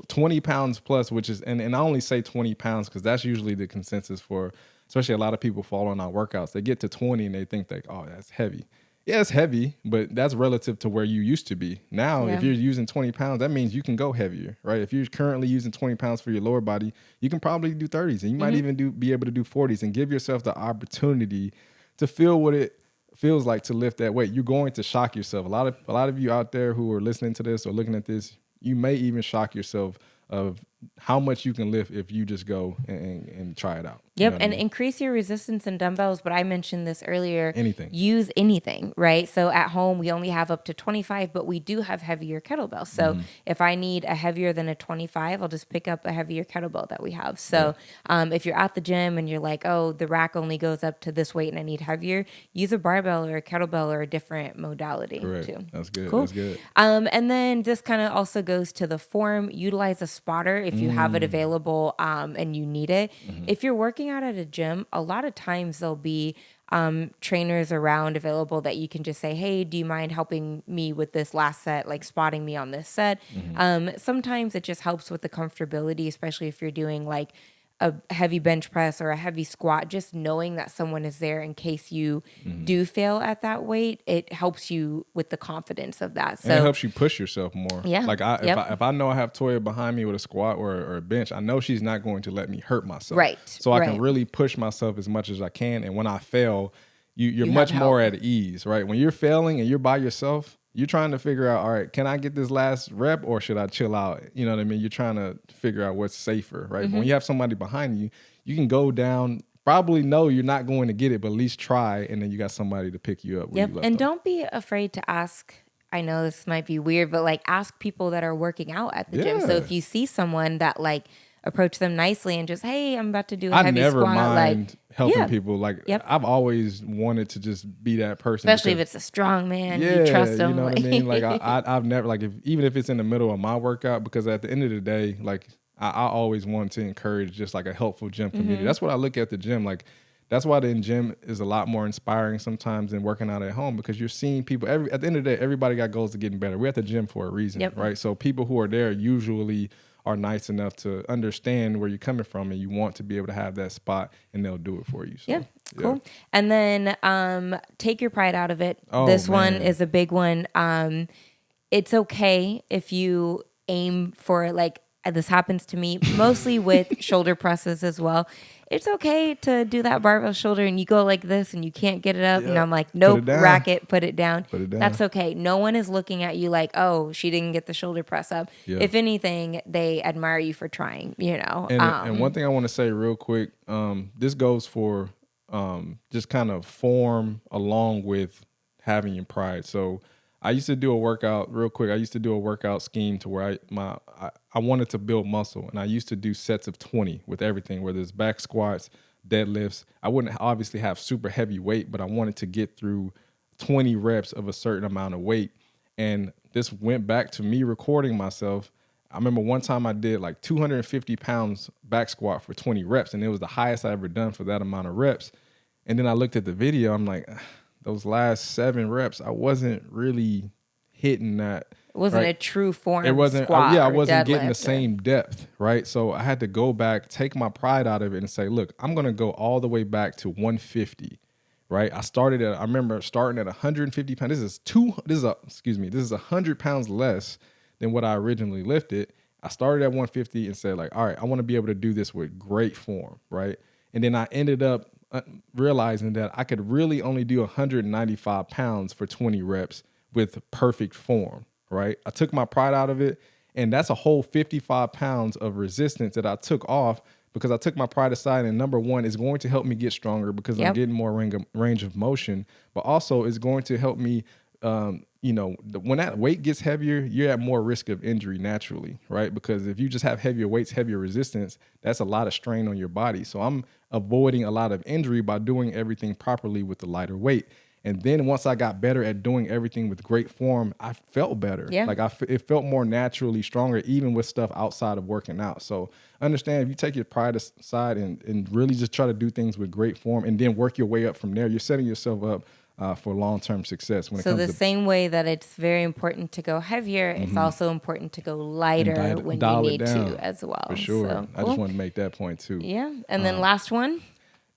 20 pounds plus, which is, and I only say 20 pounds because that's usually the consensus for, especially a lot of people fall on our workouts. They get to 20 and they think like, oh, that's heavy. Yeah, it's heavy, but that's relative to where you used to be. Now, if you're using 20 pounds, that means you can go heavier, right? If you're currently using 20 pounds for your lower body, you can probably do 30s, and you might even be able to do 40s, and give yourself the opportunity to feel what it feels like to lift that weight. You're going to shock yourself. A lot of you out there who are listening to this or looking at this, you may even shock yourself of how much you can lift if you just go and try it out. Yep, and increase your resistance in dumbbells, but I mentioned this earlier. Anything. Use anything, right? So at home, we only have up to 25, but we do have heavier kettlebells. So if I need a heavier than a 25, I'll just pick up a heavier kettlebell that we have. So if you're at the gym and you're like, oh, the rack only goes up to this weight and I need heavier, use a barbell or a kettlebell or a different modality too. That's good. Cool. That's good. And then this kind of also goes to the form. Utilize a spotter if you have it available and you need it. If you're working out at a gym, a lot of times there'll be trainers around available that you can just say, hey, do you mind helping me with this last set, like spotting me on this set? Sometimes it just helps with the comfortability, especially if you're doing like a heavy bench press or a heavy squat, just knowing that someone is there in case you do fail at that weight, it helps you with the confidence of that. So and it helps you push yourself more. Yeah. Like if I know I have Toya behind me with a squat or a bench, I know she's not going to let me hurt myself. Right. So I can really push myself as much as I can. And when I fail, you're much more at ease, right? When you're failing and you're by yourself, you're trying to figure out, all right, can I get this last rep or should I chill out? You know what I mean? You're trying to figure out what's safer, right? When you have somebody behind you, you can go down, probably know you're not going to get it, but at least try, and then you got somebody to pick you up. And don't be afraid to ask. I know this might be weird, but like ask people that are working out at the gym. So if you see someone that like approach them nicely and just, hey, I'm about to do a heavy squat. I never mind helping people. Like I've always wanted to just be that person. Especially if it's a strong man, you trust them. You know what I mean? Like I've never, like even if it's in the middle of my workout, because at the end of the day, like I always want to encourage just like a helpful gym community. That's what I look at the gym. Like that's why the gym is a lot more inspiring sometimes than working out at home, because you're seeing people at the end of the day, everybody got goals to getting better. We're at the gym for a reason, right? So people who are there usually are nice enough to understand where you're coming from, and you want to be able to have that spot, and they'll do it for you. So, Yeah. Cool. And then take your pride out of it. Oh, this man. one is a big one. It's okay if you aim for like, this happens to me mostly with shoulder presses as well. It's okay to do that barbell shoulder and you go like this and you can't get it up. And I'm like, nope, rack it, put it down. That's okay. No one is looking at you like, oh, she didn't get the shoulder press up. If anything, they admire you for trying, you know. And one thing I want to say real quick, this goes for just kind of form along with having your pride. So I used to do a workout real quick. I used to do a workout scheme to where I wanted to build muscle, and I used to do sets of 20 with everything, whether it's back squats, deadlifts. I wouldn't obviously have super heavy weight, but I wanted to get through 20 reps of a certain amount of weight. And this went back to me recording myself. I remember one time I did like 250 pounds back squat for 20 reps, and it was the highest I ever done for that amount of reps. And then I looked at the video. I'm like, those last 7 reps, I wasn't really hitting that. It wasn't a true form. It wasn't. Squat I wasn't getting the same depth, right? So I had to go back, take my pride out of it, and say, look, I'm gonna go all the way back to 150. Right. I remember starting at 150 pounds. This is 100 pounds less than what I originally lifted. I started at 150 and said like, all right, I want to be able to do this with great form. Right. And then I ended up realizing that I could really only do 195 pounds for 20 reps with perfect form. Right. I took my pride out of it. And that's a whole 55 pounds of resistance that I took off because I took my pride aside. And number one, is going to help me get stronger because I'm getting more range of motion, but also it's going to help me, when that weight gets heavier, you're at more risk of injury naturally, right? Because if you just have heavier weights, heavier resistance, that's a lot of strain on your body. So I'm avoiding a lot of injury by doing everything properly with the lighter weight. And then once I got better at doing everything with great form, I felt better. Yeah. Like it felt more naturally stronger, even with stuff outside of working out. So understand, if you take your pride aside and really just try to do things with great form and then work your way up from there, you're setting yourself up for long-term success. When it comes to same way that it's very important to go heavier, it's also important to go lighter when you need to as well. For sure. So, I just wanted to make that point too. Yeah. And then last one.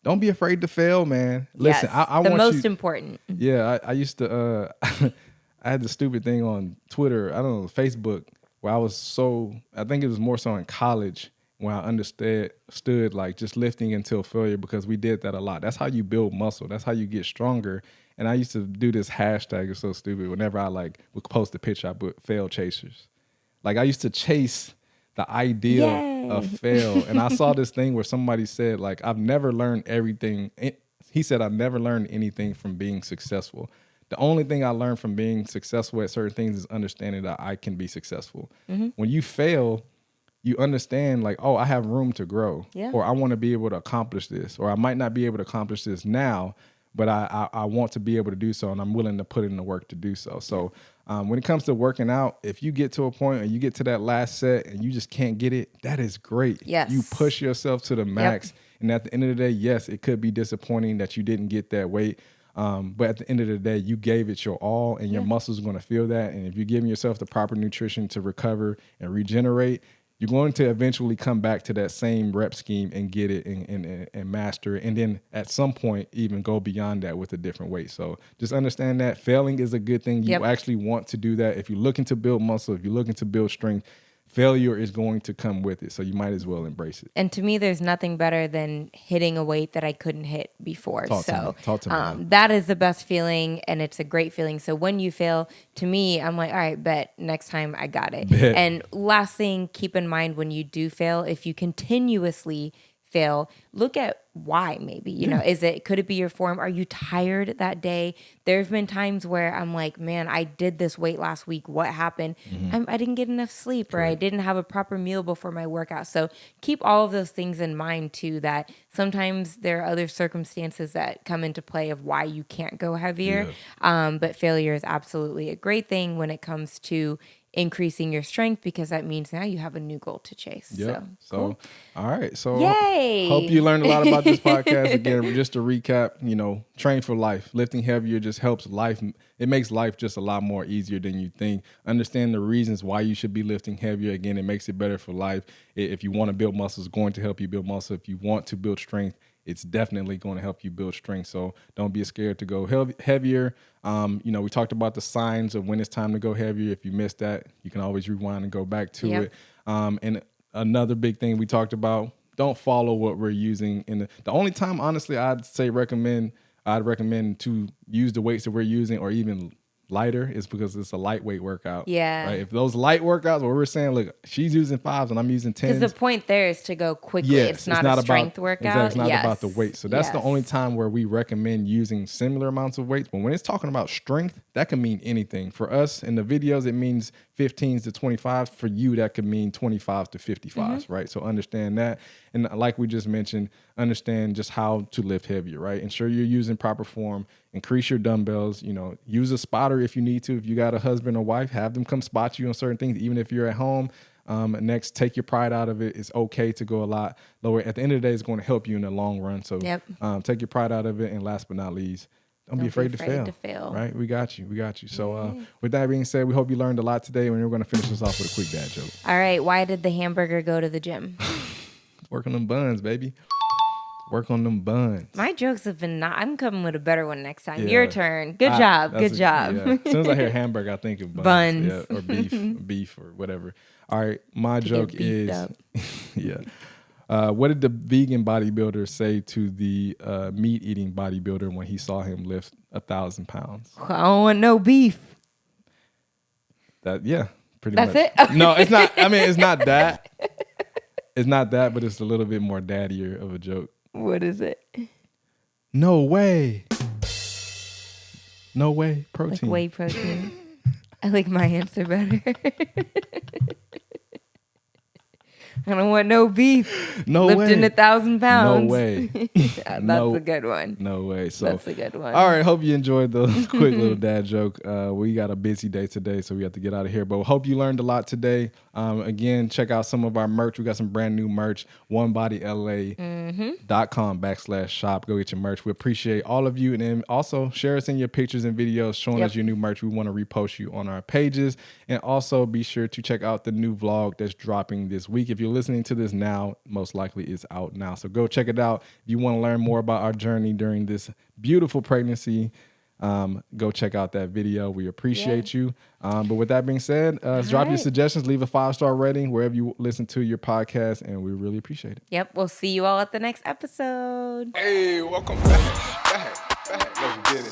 Don't be afraid to fail, man. Listen, yes, I the want most you, important. Yeah, I used to, I had the stupid thing on Twitter, I don't know, Facebook, where I think it was more so in college when I understood like just lifting until failure, because we did that a lot. That's how you build muscle. That's how you get stronger. And I used to do this hashtag, it's so stupid. Whenever I would post a picture, I put fail chasers. Like I used to chase the idea of fail. And I saw this thing where somebody said, like, I've never learned everything. He said, I've never learned anything from being successful. The only thing I learned from being successful at certain things is understanding that I can be successful. Mm-hmm. When you fail, you understand like, oh, I have room to grow, or I want to be able to accomplish this, or I might not be able to accomplish this now, but I want to be able to do so, and I'm willing to put in the work to do so. So when it comes to working out, if you get to a point and you get to that last set and you just can't get it, that is great. Yes. You push yourself to the max. Yep. And at the end of the day, yes, it could be disappointing that you didn't get that weight. But at the end of the day, you gave it your all, and your muscles are going to feel that. And if you're giving yourself the proper nutrition to recover and regenerate, you're going to eventually come back to that same rep scheme and get it and master it. And then at some point, even go beyond that with a different weight. So just understand that failing is a good thing. You actually want to do that. If you're looking to build muscle, if you're looking to build strength, failure is going to come with it. So you might as well embrace it. And to me, there's nothing better than hitting a weight that I couldn't hit before. Talk to me. That is the best feeling, and it's a great feeling. So when you fail, to me, I'm like, all right, bet next time I got it. Bet. And last thing, keep in mind when you do fail, if you continuously fail, look at why maybe, could it be your form? Are you tired that day? There's been times where I'm like, man, I did this weight last week. What happened? Mm-hmm. I didn't get enough sleep, or I didn't have a proper meal before my workout. So keep all of those things in mind too, that sometimes there are other circumstances that come into play of why you can't go heavier. But failure is absolutely a great thing when it comes to increasing your strength, because that means now you have a new goal to chase. Yep. So, cool. All right. So, Yay! Hope you learned a lot about this podcast. Again, just to recap, train for life. Lifting heavier just helps life. It makes life just a lot more easier than you think. Understand the reasons why you should be lifting heavier. Again, it makes it better for life. If you want to build muscle, it's going to help you build muscle. If you want to build strength, it's definitely going to help you build strength. So don't be scared to go heavier. We talked about the signs of when it's time to go heavier. If you missed that, you can always rewind and go back to it. And another big thing we talked about, don't follow what we're using. The only time, honestly, I'd recommend to use the weights that we're using, or even lighter, is because it's a lightweight workout. Yeah. Right? If those light workouts where we're saying, look, she's using 5s and I'm using 10s. Because the point there is to go quickly. Yes, it's not a strength workout. Exactly, it's not about the weight. So that's the only time where we recommend using similar amounts of weights. But when it's talking about strength, that can mean anything. For us in the videos, it means 15s to 25s. For you, that could mean 25s to 55s, right? So understand that. And like we just mentioned, understand just how to lift heavier, right? Ensure you're using proper form. Increase your dumbbells. Use a spotter if you need to. If you got a husband or wife, have them come spot you on certain things, even if you're at home. Next, take your pride out of it. It's okay to go a lot lower. At the end of the day, it's going to help you in the long run. So take your pride out of it. And last but not least, don't be afraid to fail. Right? We got you. So with that being said, we hope you learned a lot today. And we're going to finish this off with a quick dad joke. All right. Why did the hamburger go to the gym? Work on them buns, baby. Work on them buns. My jokes have been I'm coming with a better one next time. Your turn. Good job. Yeah. As soon as I hear hamburger, I think of buns. Yeah, or beef or whatever. All right. My joke is, what did the vegan bodybuilder say to the meat-eating bodybuilder when he saw him lift 1,000 pounds? I don't want no beef. Pretty much. That's it? Okay. No, it's not. I mean, it's not that. It's not that, but it's a little bit more daddier of a joke. What is it? No way. No way protein. Like whey protein. I like my answer better. I don't want no beef. No Lifting way. 1,000 pounds. No way. That's a good one. No way. So that's a good one. All right. Hope you enjoyed the quick little dad joke. We got a busy day today, so we have to get out of here. But we hope you learned a lot today. Again, check out some of our merch. We got some brand new merch. onebodyla.com/shop. Go get your merch. We appreciate all of you. And then also share us in your pictures and videos showing us your new merch. We want to repost you on our pages. And also be sure to check out the new vlog that's dropping this week. If you're listening to this now, most likely it's out now. So go check it out. If you want to learn more about our journey during this beautiful pregnancy, go check out that video. We appreciate you. But with that being said, drop your suggestions, leave a 5-star rating wherever you listen to your podcast, and we really appreciate it. Yep. We'll see you all at the next episode. Hey, welcome back. Let's get it.